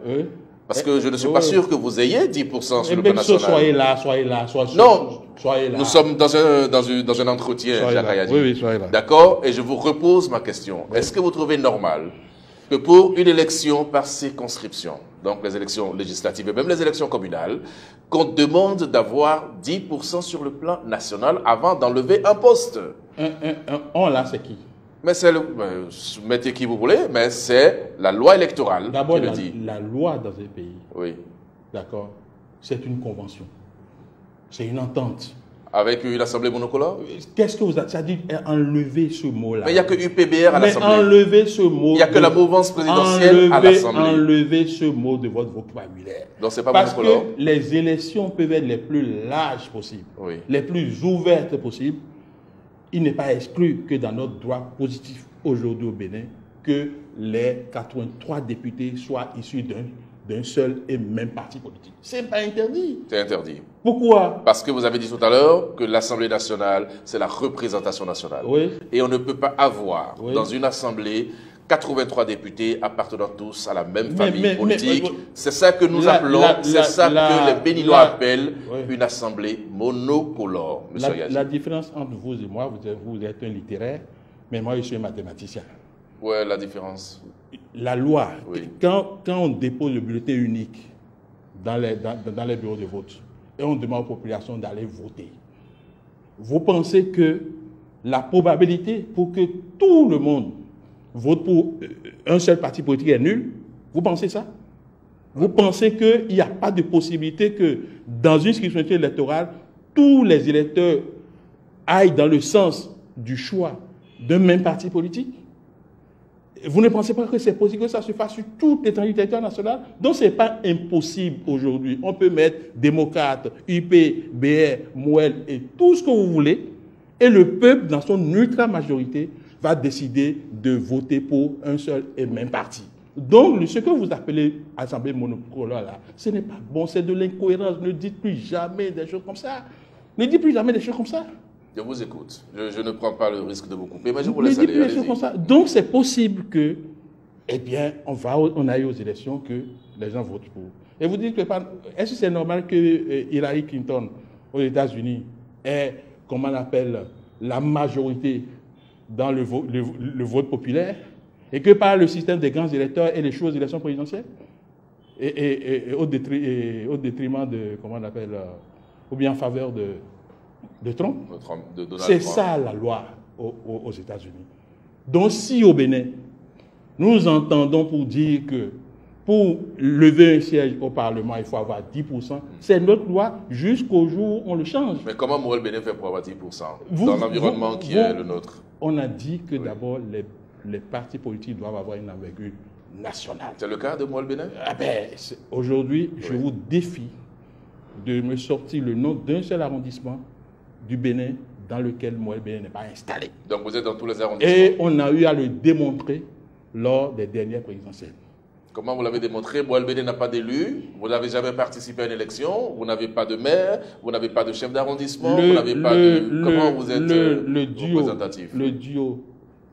Parce que je ne suis pas sûr que vous ayez 10% sur le plan national. Soyez là. Non, soyez là. Nous sommes dans un entretien, Jacques Ayadi. Oui, soyez là. D'accord? Et je vous repose ma question. Est-ce que vous trouvez normal que pour une élection par circonscription, donc les élections législatives et même les élections communales, qu'on demande d'avoir 10% sur le plan national avant d'enlever un poste? On là, c'est qui? Mais c'est mettez qui vous voulez, mais c'est la loi électorale qui le dit. La loi dans un pays, d'accord, c'est une convention. C'est une entente. Avec une assemblée monocolore? Qu'est-ce que vous avez dit? Enlever ce mot-là. Mais il n'y a que UPBR à l'Assemblée. Enlever ce mot. Il n'y a que la mouvance présidentielle à l'Assemblée. Enlever ce mot de votre vocabulaire. Donc c'est pas monocolore. Parce que les élections peuvent être les plus larges possibles, les plus ouvertes possibles. il n'est pas exclu que dans notre droit positif aujourd'hui au Bénin, que les 83 députés soient issus d'un seul et même parti politique. Ce n'est pas interdit. C'est interdit. Pourquoi? Parce que vous avez dit tout à l'heure que l'Assemblée nationale, c'est la représentation nationale. Oui. Et on ne peut pas avoir Oui. dans une Assemblée 83 députés appartenant tous à la même famille politique. C'est ça que nous appelons, c'est ça que les Béninois appellent une Assemblée monocolore. La différence entre vous et moi, vous êtes un littéraire, mais moi je suis un mathématicien. Ouais, la différence. La loi, Oui. quand on dépose le bulletin unique dans les bureaux de vote et on demande aux populations d'aller voter, vous pensez que la probabilité pour que tout le monde vote pour un seul parti politique est nulle? Vous pensez ça? Vous pensez qu'il n'y a pas de possibilité que dans une circonscription électorale, tous les électeurs aillent dans le sens du choix d'un même parti politique? Vous ne pensez pas que c'est possible que ça se fasse sur toute l'étendue du territoire national? Donc, ce n'est pas impossible aujourd'hui. On peut mettre démocrates, UP, BR, MOEL et tout ce que vous voulez. Et le peuple, dans son ultra-majorité, va décider de voter pour un seul et même parti. Donc, ce que vous appelez Assemblée monocolore, là, ce n'est pas bon, c'est de l'incohérence. Ne dites plus jamais des choses comme ça. Ne dites plus jamais des choses comme ça. Je vous écoute. Je ne prends pas le risque de vous couper, mais je vous laisse aller. Donc, c'est possible que, eh bien, on aille aux élections, que les gens votent pour. Et vous dites que, est-ce que c'est normal que Hillary Clinton, aux États-Unis, ait, comment on appelle, la majorité dans le vote populaire, et que par le système des grands électeurs et les choses aux élections présidentielles, et au détriment de, comment on appelle, ou bien en faveur de Trump? C'est ça la loi aux États-Unis. Donc si au Bénin, nous entendons pour dire que pour lever un siège au Parlement, il faut avoir 10%, c'est notre loi jusqu'au jour où on le change. Mais comment Moël Bénin fait pour avoir 10% dans l'environnement qui est le nôtre? On a dit que d'abord, les partis politiques doivent avoir une envergure nationale. C'est le cas de Moël Bénin? Aujourd'hui, je vous défie de me sortir le nom d'un seul arrondissement du Bénin dans lequel Moël Bénin n'est pas installé. Donc vous êtes dans tous les arrondissements? Et on a eu à le démontrer lors des dernières présidentielles. Comment vous l'avez démontré? Moël Bénin n'a pas d'élu, vous n'avez jamais participé à une élection, vous n'avez pas de maire, vous n'avez pas de chef d'arrondissement, vous n'avez pas de... Comment vous êtes représentatif? Le duo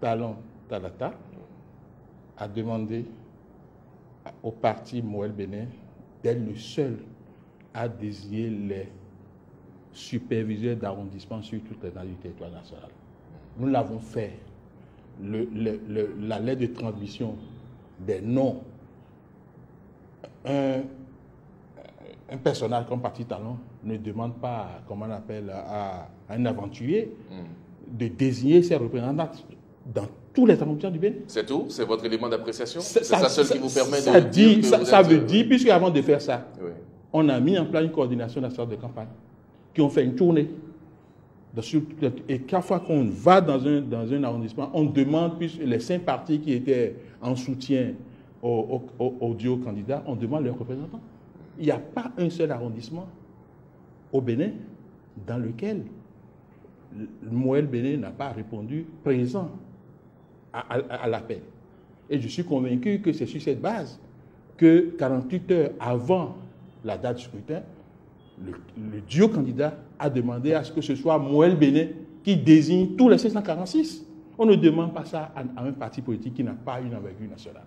Talon-Talata a demandé au parti Moël Bénin d'être le seul à désigner les superviseurs d'arrondissement sur toute l'étendue du territoire national. Nous l'avons fait. La lettre de transmission des noms, un personnage comme parti Talon ne demande pas, comment on appelle, à un aventurier de désigner ses représentants dans tous les arrondissements du Bénin. C'est tout? C'est votre élément d'appréciation? C'est ça seul qui vous permet ça veut dire, puisque avant de faire ça, on a mis en place une coordination nationale de campagne qui ont fait une tournée. Et chaque fois qu'on va dans un arrondissement, on demande, puisque les 5 partis qui étaient en soutien au duo candidat, on demande leurs représentants. Il n'y a pas un seul arrondissement au Bénin dans lequel Moël Bénin n'a pas répondu présent à l'appel. Et je suis convaincu que c'est sur cette base que 48 heures avant la date du scrutin, le duo candidat a demandé à ce que ce soit Moël Bénin qui désigne tous les 546. On ne demande pas ça à un parti politique qui n'a pas une envergure nationale.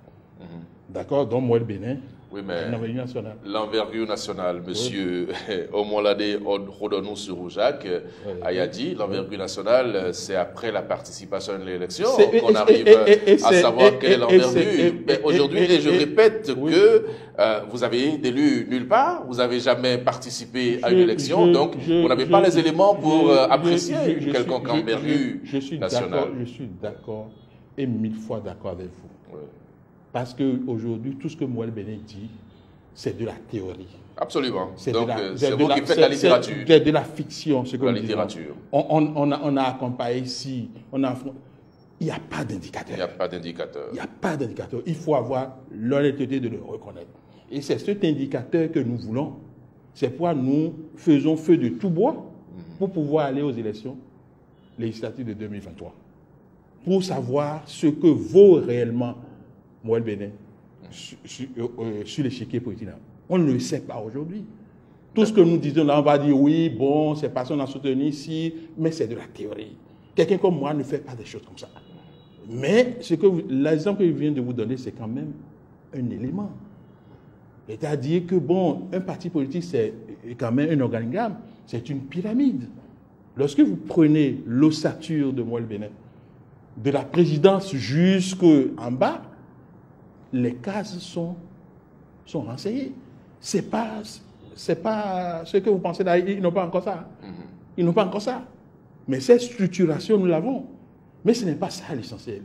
D'accord? Donc Moël Bénin, oui, mais l'envergure nationale. L'envergure nationale, monsieur Omolade Rodonou Suroujak a dit, l'envergure nationale, c'est après la participation à l'élection qu'on arrive à savoir quelle est l'envergure. Mais aujourd'hui, et je répète que vous avez été élu nulle part, vous n'avez jamais participé à une élection, donc vous n'avez pas les éléments pour apprécier une quelconque envergure nationale. Je suis d'accord et 1000 fois d'accord avec vous. Parce qu'aujourd'hui, tout ce que Moël Bénin dit, c'est de la théorie. Absolument. Donc, c'est vous qui faites la littérature. C'est de la fiction, ce que la littérature. On a accompagné ici. Il n'y a pas d'indicateur. Il n'y a pas d'indicateur. Il n'y a pas d'indicateur. Il faut avoir l'honnêteté de le reconnaître. Et c'est cet indicateur que nous voulons. C'est pourquoi nous faisons feu de tout bois pour pouvoir aller aux élections législatives de 2023 pour savoir ce que vaut réellement Moël Bénin sur l'échiquier politique. On ne le sait pas aujourd'hui. Tout ce que nous disons là, on va dire oui, bon, c'est parce qu'on a soutenu ici, mais c'est de la théorie. Quelqu'un comme moi ne fait pas des choses comme ça. Mais l'exemple que je viens de vous donner, c'est quand même un élément. C'est-à-dire que, bon, un parti politique, c'est quand même un organigramme, c'est une pyramide. Lorsque vous prenez l'ossature de Moël Bénin, de la présidence jusqu'en bas, les cases sont renseignées. C'est pas ce que vous pensez là, ils n'ont pas encore ça. Ils n'ont pas encore ça. Mais cette structuration, nous l'avons. Mais ce n'est pas ça l'essentiel.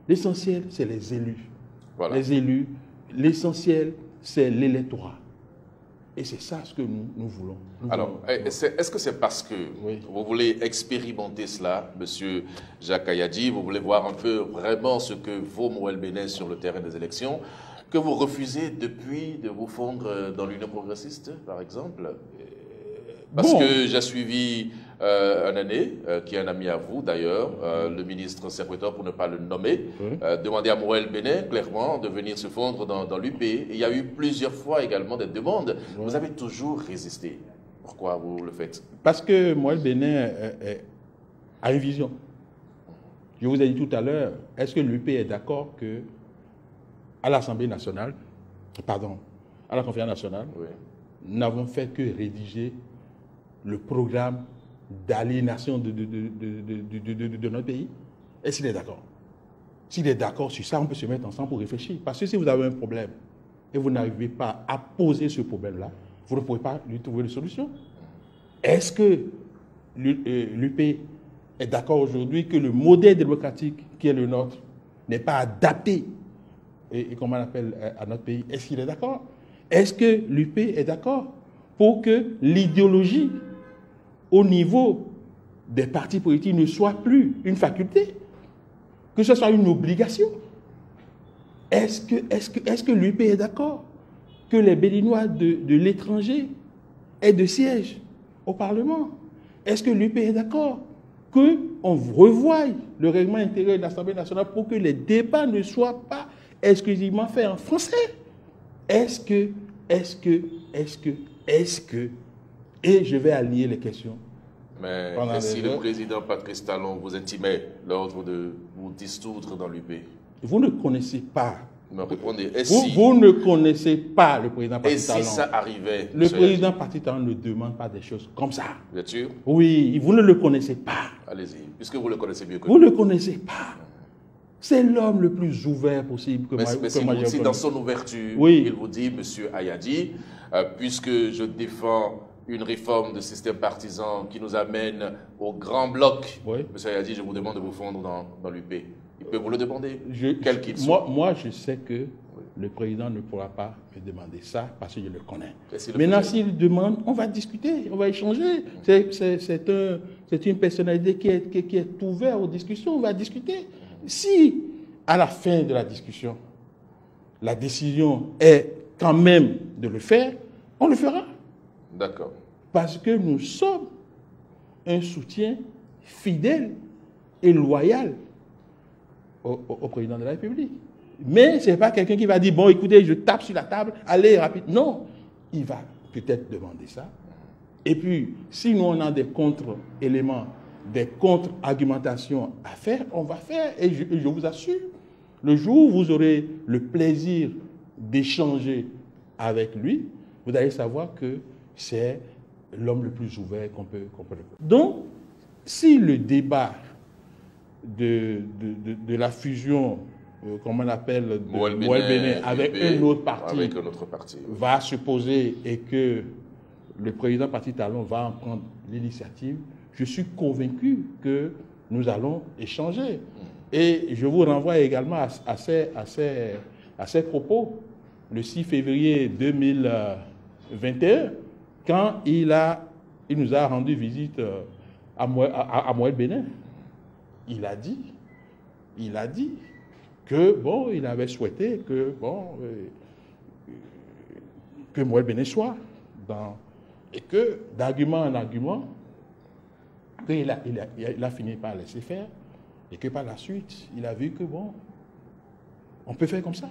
L'essentiel, c'est les élus. Voilà. Les élus, l'essentiel, c'est l'électorat. Et c'est ça ce que nous voulons. Alors, est-ce que c'est parce que vous voulez expérimenter cela, M. Jacques Kayadji, vous voulez voir un peu vraiment ce que vaut Moël Bénin sur le terrain des élections, que vous refusez depuis de vous fondre dans l'Union progressiste, par exemple? Parce que j'ai suivi un aîné, qui est un ami à vous d'ailleurs, le ministre Servetor, pour ne pas le nommer, demander à Moël Bénin, clairement, de venir se fondre dans l'UP. Il y a eu plusieurs fois également des demandes. Vous avez toujours résisté. Pourquoi vous le faites? Parce que Moël Bénin a une vision. Je vous ai dit tout à l'heure, est-ce que l'UP est d'accord que à l'Assemblée nationale, à la conférence nationale, nous n'avons fait que rédiger le programme d'aliénation de notre pays? Est-ce qu'il est d'accord? S'il est d'accord sur ça, on peut se mettre ensemble pour réfléchir. Parce que si vous avez un problème et vous n'arrivez pas à poser ce problème-là, vous ne pouvez pas lui trouver de solution. Est-ce que l'UP est d'accord aujourd'hui que le modèle démocratique qui est le nôtre n'est pas adapté et comment on appelle à notre pays? Est-ce qu'il est d'accord? Est-ce que l'UP est d'accord pour que l'idéologie au niveau des partis politiques ne soit plus une faculté, que ce soit une obligation? Est-ce que l'UP est d'accord que les Béninois de l'étranger aient de sièges au Parlement? Est-ce que l'UP est d'accord qu'on revoie le règlement intérieur de l'Assemblée nationale pour que les débats ne soient pas exclusivement faits en français? Est-ce que, et je vais allier les questions. Mais si le président Patrice Talon vous intimait l'ordre de vous dissoudre dans l'UP? Vous ne connaissez pas. Me répondez. Vous ne connaissez pas le président Patrice Talon. Et si ça arrivait? Le président Patrice Talon ne demande pas des choses comme ça. Vous êtes sûr? Oui, vous ne le connaissez pas. Allez-y, puisque vous le connaissez mieux que vous. Vous ne le connaissez pas. C'est l'homme le plus ouvert possible que moi j'ai connu. Dans son ouverture, il vous dit, Monsieur Ayadi, puisque je défends une réforme de système partisan qui nous amène au grand bloc, Monsieur Ayadi, je vous demande de vous fondre dans l'UP. Il peut vous le demander, quel qu'il soit. Moi, je sais que le président ne pourra pas me demander ça parce que je le connais. Maintenant, s'il demande, on va discuter, on va échanger. C'est une personnalité qui est ouverte aux discussions, on va discuter. Si, à la fin de la discussion, la décision est quand même de le faire, on le fera. D'accord. Parce que nous sommes un soutien fidèle et loyal au président de la République. Mais ce n'est pas quelqu'un qui va dire, bon, écoutez, je tape sur la table, allez, rapide. Non, il va peut-être demander ça. Et puis, si nous, on a des contre-éléments, des contre-argumentations à faire, on va faire. Et je vous assure, le jour où vous aurez le plaisir d'échanger avec lui, vous allez savoir que c'est l'homme le plus ouvert qu'on peut le faire. Donc, si le débat de la fusion, comment on appelle, de Moël Bénin avec un autre parti, va se poser et que le président Patrice Talon va en prendre l'initiative, je suis convaincu que nous allons échanger. Et je vous renvoie également à ces propos le 6 février 2021, quand il nous a rendu visite à Moël Bénin. Il a dit que, bon, il avait souhaité que, bon, que Moël Bénin soit et que, d'argument en argument, qu'il a fini par laisser faire, et que par la suite, il a vu que bon, on peut faire comme ça.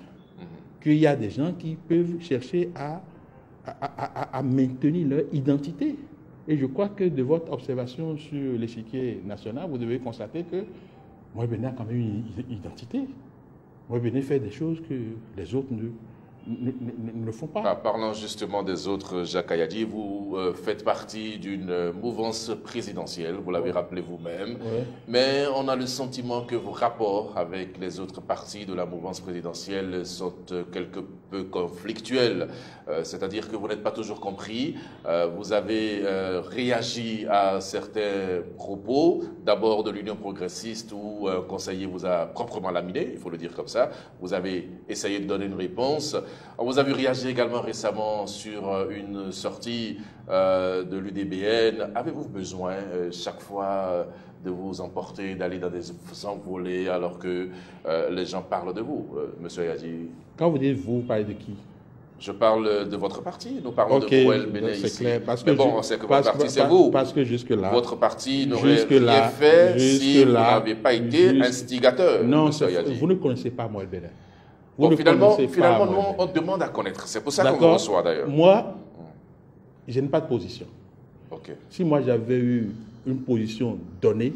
Qu'il y a des gens qui peuvent chercher à maintenir leur identité. Et je crois que de votre observation sur l'échiquier national, vous devez constater que Mohamed Bennet a quand même une identité. Mohamed Bennet fait des choses que les autres ne le font pas. Parlant justement des autres, Jacques Kayadi, vous faites partie d'une mouvance présidentielle, vous l'avez rappelé vous-même, mais on a le sentiment que vos rapports avec les autres partis de la mouvance présidentielle sont quelque peu conflictuels, c'est-à-dire que vous n'êtes pas toujours compris, vous avez réagi à certains propos, d'abord de l'Union progressiste où un conseiller vous a proprement laminé, il faut le dire comme ça, vous avez essayé de donner une réponse. Vous avez réagi également récemment sur une sortie de l'UDBN. Avez-vous besoin chaque fois de vous emporter, d'aller dans des envolées alors que les gens parlent de vous, Monsieur Yadi? Quand vous dites vous parlez de qui? Je parle de votre parti. Nous parlons de Mohamed Bennet ici. C'est clair. Mais bon, on sait que votre parti, c'est vous. Parce que jusque-là... Votre parti n'aurait rien fait si vous n'avez pas été instigateur, Non, vous ne connaissez pas Mohamed Bennet. Bon, finalement, nous, on demande à connaître. C'est pour ça qu'on vous reçoit d'ailleurs. Moi, je n'ai pas de position. Okay. Si moi j'avais eu une position donnée,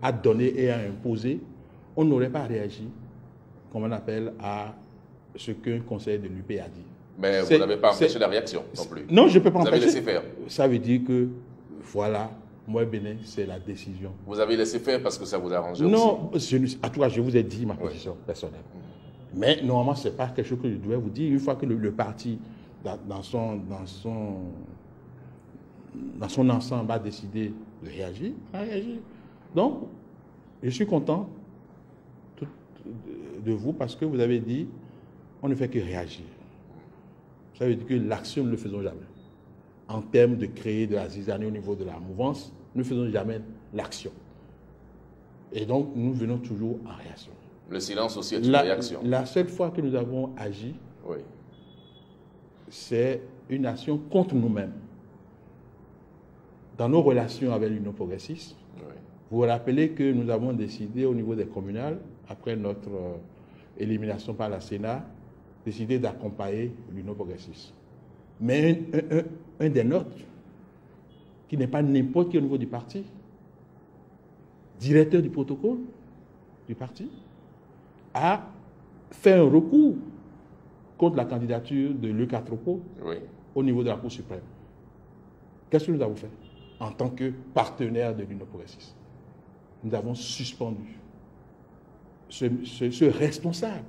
à donner et à imposer, on n'aurait pas réagi, comme on appelle, à ce qu'un conseiller de l'UP a dit. Mais vous n'avez pas empêché la réaction non plus. Non, je ne peux pas empêcher. Vous avez laissé faire. Ça veut dire que, voilà, Mohamed Bennet, c'est la décision. Vous avez laissé faire parce que ça vous arrangeait non, aussi? Non, en tout cas, je vous ai dit ma position personnelle. Mais normalement, ce n'est pas quelque chose que je dois vous dire. Une fois que le parti, dans son ensemble, a décidé de réagir, a réagi. Donc, je suis content de vous parce que vous avez dit on ne fait que réagir. Ça veut dire que l'action, nous ne le faisons jamais. En termes de créer de la zizanie au niveau de la mouvance, nous ne faisons jamais l'action. Et donc, nous venons toujours en réaction. Le silence aussi est une réaction. La seule fois que nous avons agi, c'est une action contre nous-mêmes. Dans nos relations avec l'Union progressiste, vous vous rappelez que nous avons décidé au niveau des communales, après notre élimination par la Sénat, décidé d'accompagner l'Union progressiste. Mais un des nôtres, qui n'est pas n'importe qui au niveau du parti, directeur du protocole du parti, a fait un recours contre la candidature de Luc Atropo au niveau de la Cour suprême. Qu'est-ce que nous avons fait en tant que partenaire de l'Union progressiste? Nous avons suspendu ce responsable,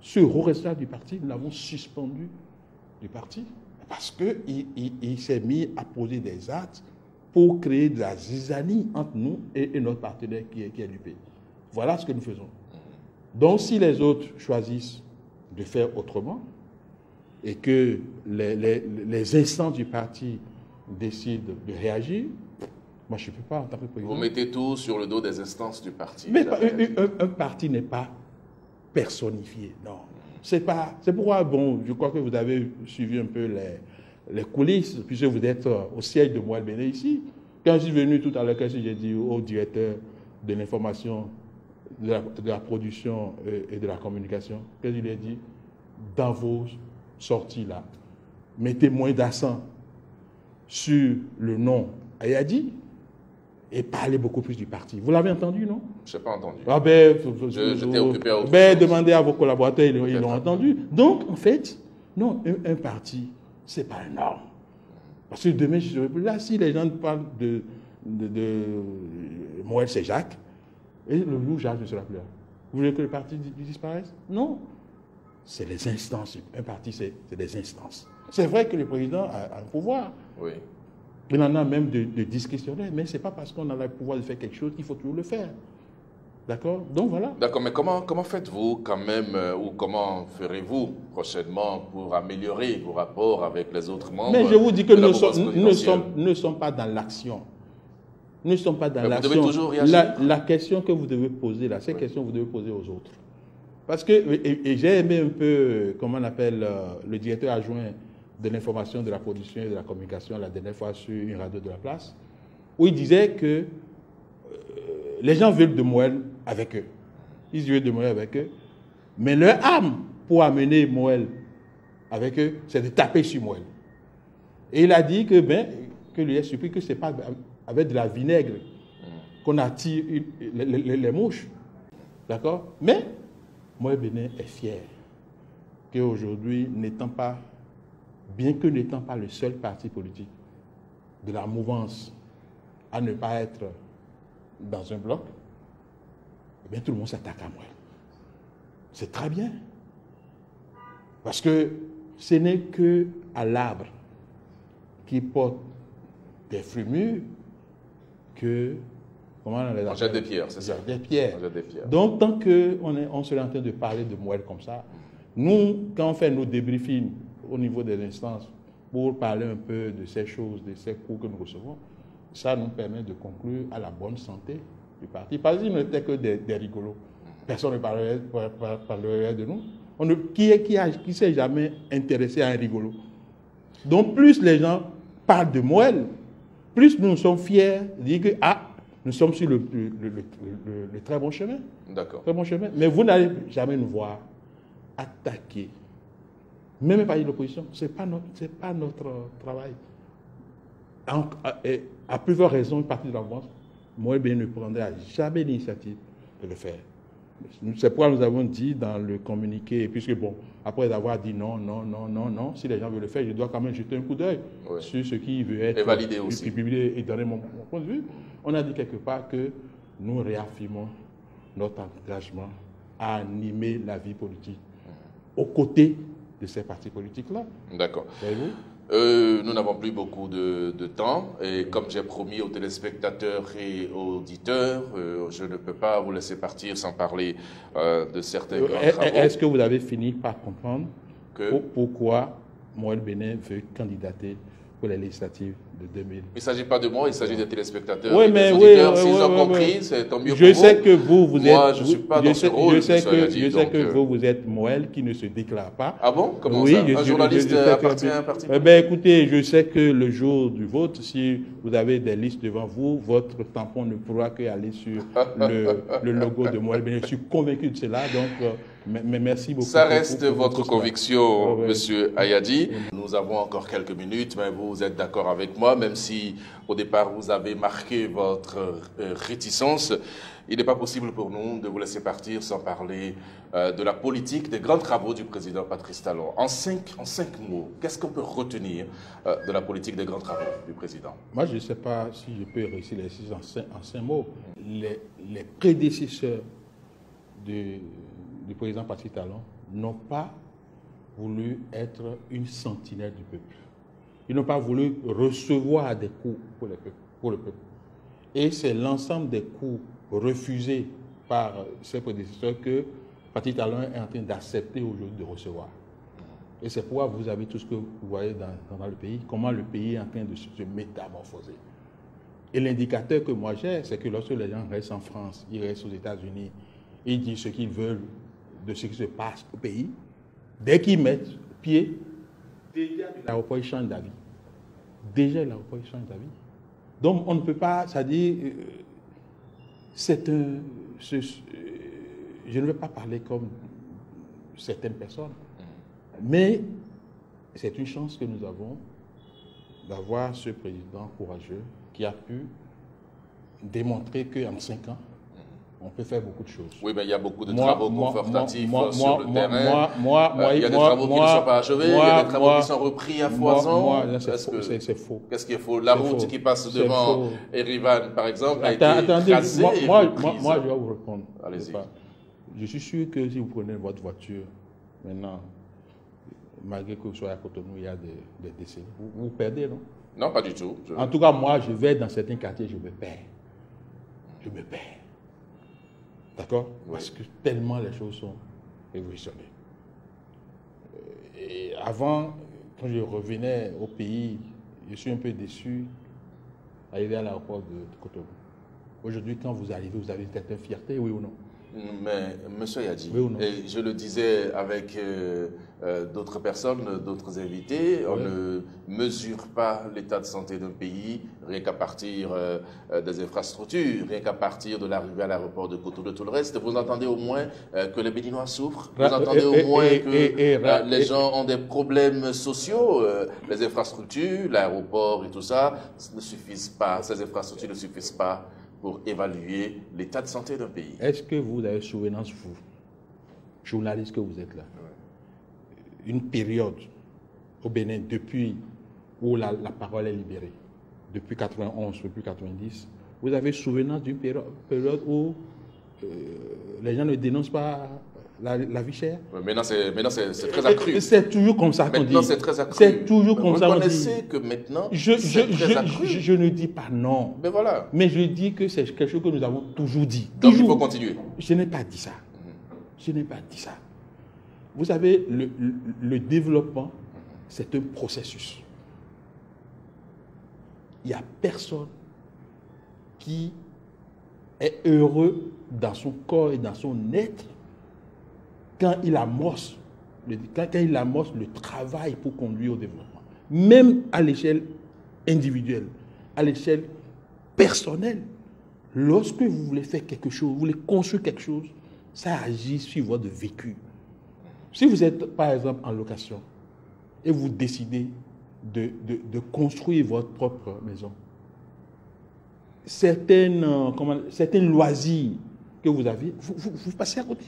ce haut responsable du parti, nous l'avons suspendu du parti parce qu'il s'est mis à poser des actes pour créer de la zizanie entre nous et notre partenaire qui est l'UP. Voilà ce que nous faisons. Donc, si les autres choisissent de faire autrement et que les instances du parti décident de réagir, moi, je ne peux pas en tant que président. Vous mettez tout sur le dos des instances du parti. Mais un parti n'est pas personnifié, non. C'est pourquoi, bon, je crois que vous avez suivi un peu les coulisses, puisque vous êtes au siège de Mohamed Bennet ici. Quand je suis venu tout à l'heure, j'ai dit au directeur de l'information, de la production et de la communication, qu'est-ce qu'il a dit? Dans vos sorties là, mettez moins d'accent sur le nom Ayadi et parlez beaucoup plus du parti. Vous l'avez entendu, non? Je n'ai pas entendu. Ah ben, j'étais occupé à autre chose. Demandez à vos collaborateurs, ils l'ont entendu. Donc, en fait, non, un parti, ce n'est pas un norme. Parce que demain, je serai plus là. Si les gens parlent de Moël, c'est Jacques, et le jour Jacques ne sera plus là. Vous voulez que le parti disparaisse? Non. C'est les instances. Un parti, c'est des instances. C'est vrai que le président a un pouvoir. Oui. Il en a même de discrétionnaire, mais ce n'est pas parce qu'on a le pouvoir de faire quelque chose qu'il faut toujours le faire. D'accord? Donc voilà. D'accord, mais comment faites-vous quand même, ou comment ferez-vous prochainement pour améliorer vos rapports avec les autres membres? Mais je vous dis que nous ne sommes pas dans l'action. Nous ne sommes pas dans l'action. Vous devez toujours réagir. La question que vous devez poser là, c'est une question que vous devez poser aux autres. Parce que, et j'ai aimé un peu, comment on appelle, le directeur adjoint de l'information, de la production et de la communication la dernière fois sur une radio de la place, où il disait que les gens veulent de Moël avec eux. Ils veulent de Moël avec eux. Mais leur âme pour amener Moël avec eux, c'est de taper sur Moël. Et il a dit que lui a surpris que ce n'est pas avec de la vinaigre qu'on attire les mouches. D'accord? Mais Moël Bénin est fier qu'aujourd'hui, bien que n'étant pas le seul parti politique de la mouvance à ne pas être dans un bloc, eh bien tout le monde s'attaque à Moël. C'est très bien. Parce que ce n'est qu'à l'arbre qui porte des fruits mûrs que... Comment on les appelle? On jette des pierres, c'est ça? Des pierres. On jette des pierres. Donc, tant qu'on serait en train de parler de Moël comme ça, nous, quand on fait nos débriefings au niveau des instances pour parler un peu de ces choses, de ces cours que nous recevons, ça nous permet de conclure à la bonne santé du parti. Parce qu'il n'était que des rigolos. Personne ne parlerait de nous. Qui s'est jamais intéressé à un rigolo? Donc, plus les gens parlent de Moël, plus nous sommes fiers de dire que nous sommes sur le très bon chemin. D'accord. Très bon chemin. Mais vous n'allez jamais nous voir attaquer, même pas l'opposition. Ce n'est pas notre travail. À plusieurs raisons, une partie de la mouvance, Moël Bénin ne prendra jamais l'initiative de le faire. C'est pourquoi nous avons dit dans le communiqué, puisque bon, après avoir dit non, si les gens veulent le faire, je dois quand même jeter un coup d'œil sur ce qui veut être validé aussi. Publié et donner mon point de vue. On a dit quelque part que nous réaffirmons notre engagement à animer la vie politique aux côtés de ces partis politiques-là. D'accord. Voyez-vous? Nous n'avons plus beaucoup de temps et comme j'ai promis aux téléspectateurs et aux auditeurs, je ne peux pas vous laisser partir sans parler de certains grands travaux. Est-ce que vous avez fini par comprendre pourquoi Moël Bénin veut candidater pour les législatives de 2000? Il ne s'agit pas de moi, il s'agit des téléspectateurs oui, et mais des auditeurs. S'ils ont compris, c'est tant mieux pour vous. Je sais que vous êtes... Moi, je ne suis pas dans ce rôle. Je sais que vous êtes Moël qui ne se déclare pas. Ah bon? Comment oui, ça? Un journaliste appartient à un parti politique? Ben, écoutez, je sais que le jour du vote, si vous avez des listes devant vous, votre tampon ne pourra qu'aller sur le logo de Moël Bénin. Je suis convaincu de cela, donc... Mais merci beaucoup. Ça reste votre conviction, Monsieur Ayadi. Nous avons encore quelques minutes, mais vous êtes d'accord avec moi, même si au départ vous avez marqué votre réticence. Il n'est pas possible pour nous de vous laisser partir sans parler de la politique, des grands travaux du président Patrice Talon. En cinq mots, qu'est-ce qu'on peut retenir de la politique des grands travaux du président? Moi, je ne sais pas si je peux réussir les six en cinq mots. Les prédécesseurs du président Patrice Talon n'ont pas voulu être une sentinelle du peuple. Ils n'ont pas voulu recevoir des coups pour le peuple. Et c'est l'ensemble des coups refusés par ses prédécesseurs que Patrice Talon est en train d'accepter aujourd'hui de recevoir. Et c'est pourquoi vous avez tout ce que vous voyez dans le pays, comment le pays est en train de se métamorphoser. Et l'indicateur que moi j'ai, c'est que lorsque les gens restent en France, ils restent aux États-Unis, ils disent ce qu'ils veulent de ce qui se passe au pays. Dès qu'ils mettent pied, déjà l'aéroport change d'avis. Déjà l'aéroport change d'avis. Donc on ne peut pas, c'est-à-dire, je ne veux pas parler comme certaines personnes, mais c'est une chance que nous avons d'avoir ce président courageux qui a pu démontrer qu'en 5 ans, on peut faire beaucoup de choses. Oui, mais il y a beaucoup de travaux confortatifs sur le terrain. Il y a des travaux qui ne sont pas achevés, il y a des travaux qui sont repris à foison. C'est faux. Qu'est-ce qui est faux? La route qui passe devant Erivan, par exemple, a été tracée. Moi, je vais vous répondre. Allez-y. Je suis sûr que si vous prenez votre voiture, maintenant, malgré que vous soyez à Cotonou, il y a des décès. Vous perdez, non? Non, pas du tout. En tout cas, moi, je vais dans certains quartiers, je me perds. Je me perds. D'accord? Oui. Parce que tellement les choses sont révolutionnées. Et avant, quand je revenais au pays, je suis un peu déçu d'arriver à l'aéroport de Cotonou. Aujourd'hui, quand vous arrivez, vous avez une certaine fierté, oui ou non? Mais, monsieur Yadji, oui ou non? et je le disais avec d'autres personnes, d'autres invités, on ne mesure pas l'état de santé d'un pays rien qu'à partir des infrastructures, rien qu'à partir de l'arrivée à l'aéroport de Cotonou, de tout le reste. Vous entendez au moins que les Béninois souffrent, vous entendez au moins que les gens ont des problèmes sociaux, les infrastructures, l'aéroport et tout ça ne suffisent pas, ces infrastructures ne suffisent pas pour évaluer l'état de santé d'un pays. Est-ce que vous avez souvenance, vous, journaliste que vous êtes là, une période au Bénin, depuis où la parole est libérée, depuis 91, depuis 90, vous avez souvenance d'une période où les gens ne dénoncent pas la vie chère? Maintenant, c'est très accru. C'est toujours comme ça qu'on dit. Maintenant, c'est très accru. C'est toujours comme ça qu'on dit. Vous reconnaissez que maintenant, c'est très accru. Je ne dis pas non. Mais voilà. Mais je dis que c'est quelque chose que nous avons toujours dit. Donc, toujours. il faut continuer. Je n'ai pas dit ça. Je n'ai pas dit ça. Vous savez, le développement, c'est un processus. Il n'y a personne qui est heureux dans son corps et dans son être quand il amorce le travail pour conduire au développement. Même à l'échelle individuelle, à l'échelle personnelle, lorsque vous voulez faire quelque chose, vous voulez construire quelque chose, ça agit sur votre vécu. Si vous êtes, par exemple, en location et vous décidez de construire votre propre maison, certains loisirs que vous avez, vous passez à côté.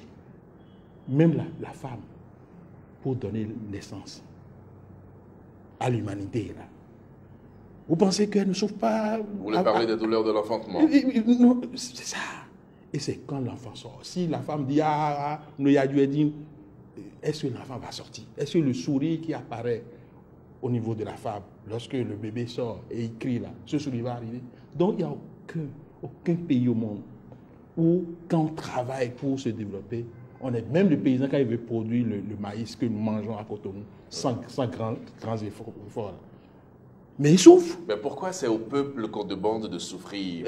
Même la femme, pour donner naissance à l'humanité, là. Vous pensez qu'elle ne souffre pas? Vous voulez parler des douleurs de l'enfantement? Non, c'est ça. Et c'est quand l'enfant sort. Si la femme dit, est-ce que l'enfant va sortir? Est-ce que le sourire qui apparaît au niveau de la femme, lorsque le bébé sort et il crie là, ce sourire va arriver? Donc il n'y a aucun pays au monde où, quand on travaille pour se développer, on est même le paysan quand il veut produire le maïs que nous mangeons à Cotonou, sans grands efforts. Mais il souffre. Mais pourquoi c'est au peuple qu'on demande de souffrir?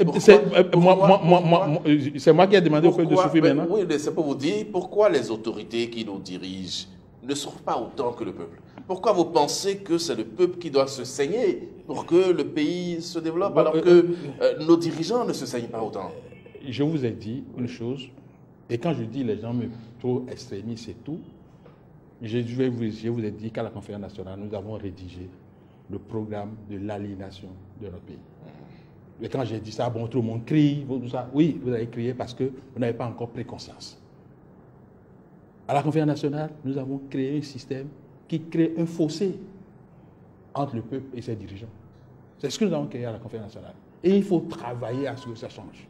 C'est moi qui ai demandé au peuple de souffrir maintenant. Oui, c'est pour vous dire pourquoi les autorités qui nous dirigent ne souffrent pas autant que le peuple. Pourquoi vous pensez que c'est le peuple qui doit se saigner pour que le pays se développe alors que nos dirigeants ne se saignent pas autant? Je vous ai dit une chose, et quand je dis les gens me trop extrémistes, c'est tout. Je vous ai dit qu'à la conférence nationale, nous avons rédigé le programme de l'aliénation de notre pays. Et quand j'ai dit ça, bon, tout le monde crie, tout ça. Oui, vous avez crié parce que vous n'avez pas encore pris conscience. À la conférence nationale, nous avons créé un système qui crée un fossé entre le peuple et ses dirigeants. C'est ce que nous avons créé à la conférence nationale. Et il faut travailler à ce que ça change.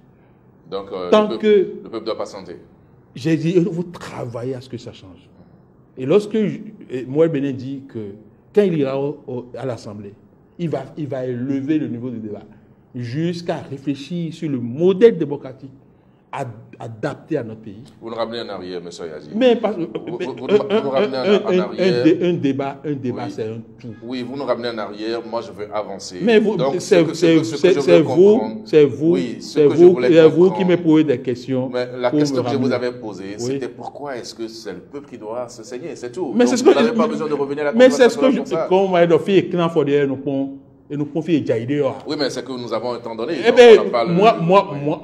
Donc, le peuple doit patienter. J'ai dit, il faut travailler à ce que ça change. Et lorsque Moïse Bénin dit que quand il ira à l'Assemblée, il va élever le niveau du débat jusqu'à réfléchir sur le modèle démocratique adapté à notre pays. Vous nous ramenez en arrière, M. Yadji. Mais vous nous ramenez en arrière. Un débat, oui. C'est un tout. Oui, vous nous ramenez en arrière. Moi, je veux avancer. Mais c'est vous qui me posez des questions. Mais la question que je vous avais posée, c'était pourquoi est-ce que c'est le peuple qui doit se saigner? C'est tout. Mais vous n'avez pas besoin de revenir à la conversation. Mais c'est ce que je... Comme on va dire, et nous confier Jaïdé. Oui, mais c'est que nous avons un temps donné. Eh bien,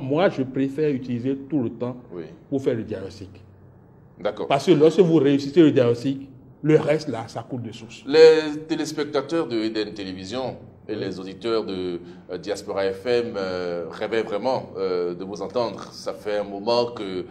moi, je préfère utiliser tout le temps pour faire le diagnostic. D'accord. Parce que lorsque vous réussissez le diagnostic, le reste, là, ça coule de source. Les téléspectateurs de Eden Télévision et les auditeurs de Diaspora FM rêvaient vraiment de vous entendre. Ça fait un moment que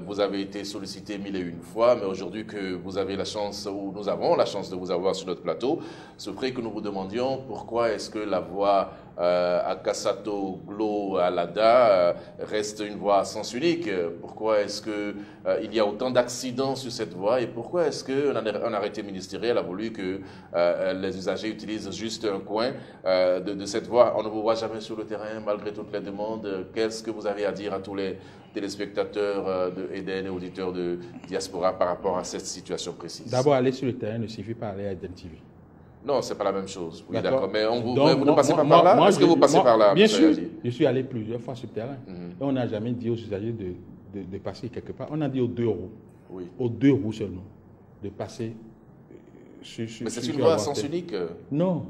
vous avez été sollicité 1001 fois, mais aujourd'hui que vous avez la chance, ou nous avons la chance de vous avoir sur notre plateau, ce serait que nous vous demandions pourquoi est-ce que la voix à Kassato, Glo, à Lada reste une voie à sens unique? Pourquoi est-ce qu'il y a autant d'accidents sur cette voie? Et pourquoi est-ce qu'un arrêté ministériel a voulu que les usagers utilisent juste un coin de cette voie? On ne vous voit jamais sur le terrain malgré toutes les demandes. Qu'est-ce que vous avez à dire à tous les téléspectateurs de Eden et auditeurs de Diaspora par rapport à cette situation précise? D'abord, aller sur le terrain ne suffit pas à aller à Eden TV. Non, ce n'est pas la même chose. Oui, d'accord. Mais vous ne passez pas par là? Est-ce que vous passez par là? Bien sûr. Je suis allé plusieurs fois sur le terrain. Et on n'a jamais dit aux usagers de passer quelque part. On a dit aux 2 roues. Oui. Aux 2 roues seulement. De passer Mais c'est une voie à sens unique? Non,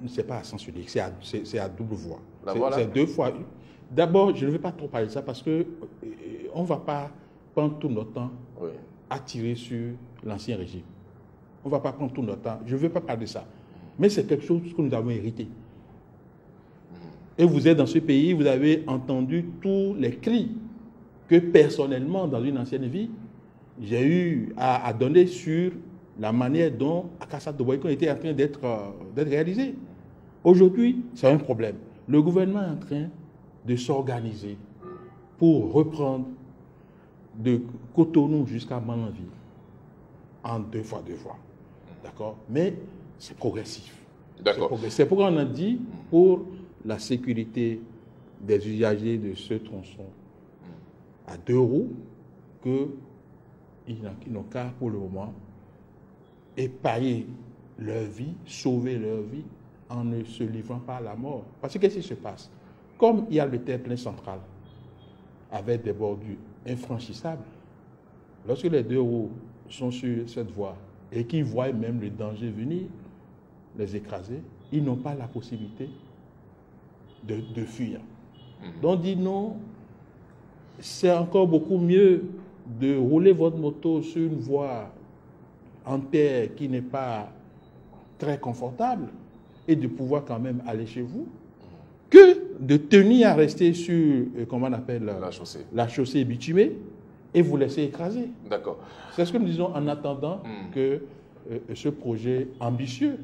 c'est pas à sens unique, c'est à double voie. C'est 2 fois. D'abord, je ne vais pas trop parler de ça parce que on ne va pas prendre tout notre temps à tirer sur l'ancien régime. On ne va pas prendre tout notre temps. Je ne veux pas parler de ça. Mais c'est quelque chose que nous avons hérité. Et vous êtes dans ce pays, vous avez entendu tous les cris que personnellement, dans une ancienne vie, j'ai eu à donner sur la manière dont Akassa Doboyko était en train d'être réalisé. Aujourd'hui, c'est un problème. Le gouvernement est en train de s'organiser pour reprendre de Cotonou jusqu'à Mananville en 2 fois. D'accord? Mais c'est progressif. D'accord. C'est pourquoi on a dit, pour la sécurité des usagers de ce tronçon à 2 roues, qu'ils n'ont qu'à, pour le moment, épargner leur vie, sauver leur vie en ne se livrant pas à la mort. Parce que qu'est-ce qui se passe? Comme il y a le terre-plein central avec des bordures infranchissables, lorsque les 2 roues sont sur cette voie et qu'ils voient même le danger venir les écraser, ils n'ont pas la possibilité de fuir. Donc on dit non, c'est encore beaucoup mieux de rouler votre moto sur une voie en terre qui n'est pas très confortable et de pouvoir quand même aller chez vous, que de tenir à rester sur, comment on appelle, la chaussée bitumée et vous laisser écraser. D'accord. C'est ce que nous disons en attendant que ce projet ambitieux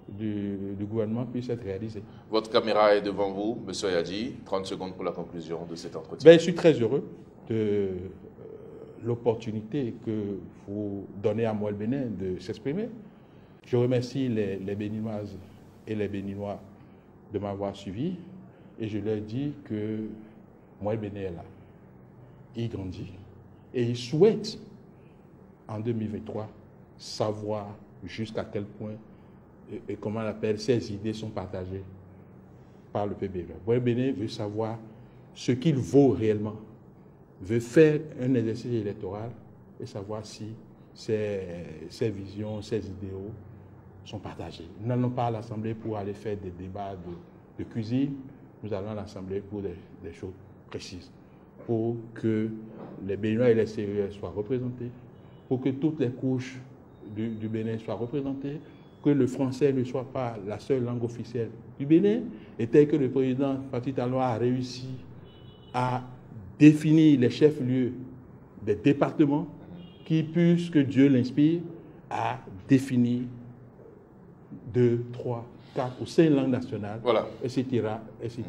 du gouvernement puisse être réalisé. Votre caméra est devant vous, M. Ayadji. 30 secondes pour la conclusion de cet entretien. Je suis très heureux de l'opportunité que vous donnez à Moël Bénin de s'exprimer. Je remercie les Béninoises et les Béninois de m'avoir suivi et je leur dis que Moël Bénin est là. Il grandit et il souhaite en 2023 savoir jusqu'à quel point et comment on appelle, ces idées sont partagées par le PBB. Moël Bénin veut savoir ce qu'il vaut réellement, veut faire un exercice électoral et savoir si ses visions, ses idéaux sont partagés. Nous n'allons pas à l'Assemblée pour aller faire des débats de cuisine, nous allons à l'Assemblée pour des choses précises, pour que les Béninois et les Sériois soient représentés, pour que toutes les couches du Bénin soient représentées, que le français ne soit pas la seule langue officielle du Bénin, et tel que le président Patrice Talon a réussi à définir les chefs-lieux des départements, qui, puisque Dieu l'inspire, à définir 2, 3, 4 ou 5 langues nationales, etc., etc.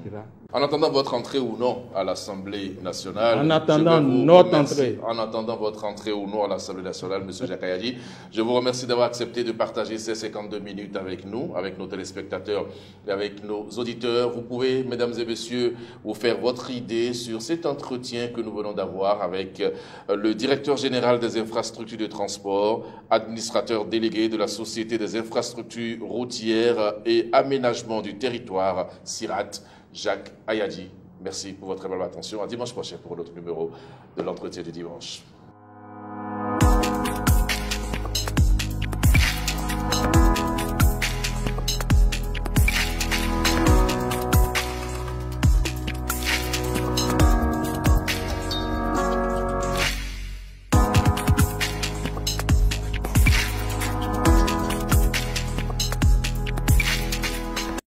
En attendant votre entrée ou non à l'Assemblée nationale, en attendant notre entrée, en attendant votre entrée ou non à l'Assemblée nationale, M. Jacques Ayadji, je vous remercie d'avoir accepté de partager ces 52 minutes avec nous, avec nos téléspectateurs et avec nos auditeurs. Vous pouvez, mesdames et messieurs, vous faire votre idée sur cet entretien que nous venons d'avoir avec le directeur général des infrastructures de transport, administrateur délégué de la Société des infrastructures routières et aménagement du territoire, SIRAT, Jacques Ayadji. Merci pour votre aimable attention. À dimanche prochain pour un autre numéro de l'entretien du dimanche.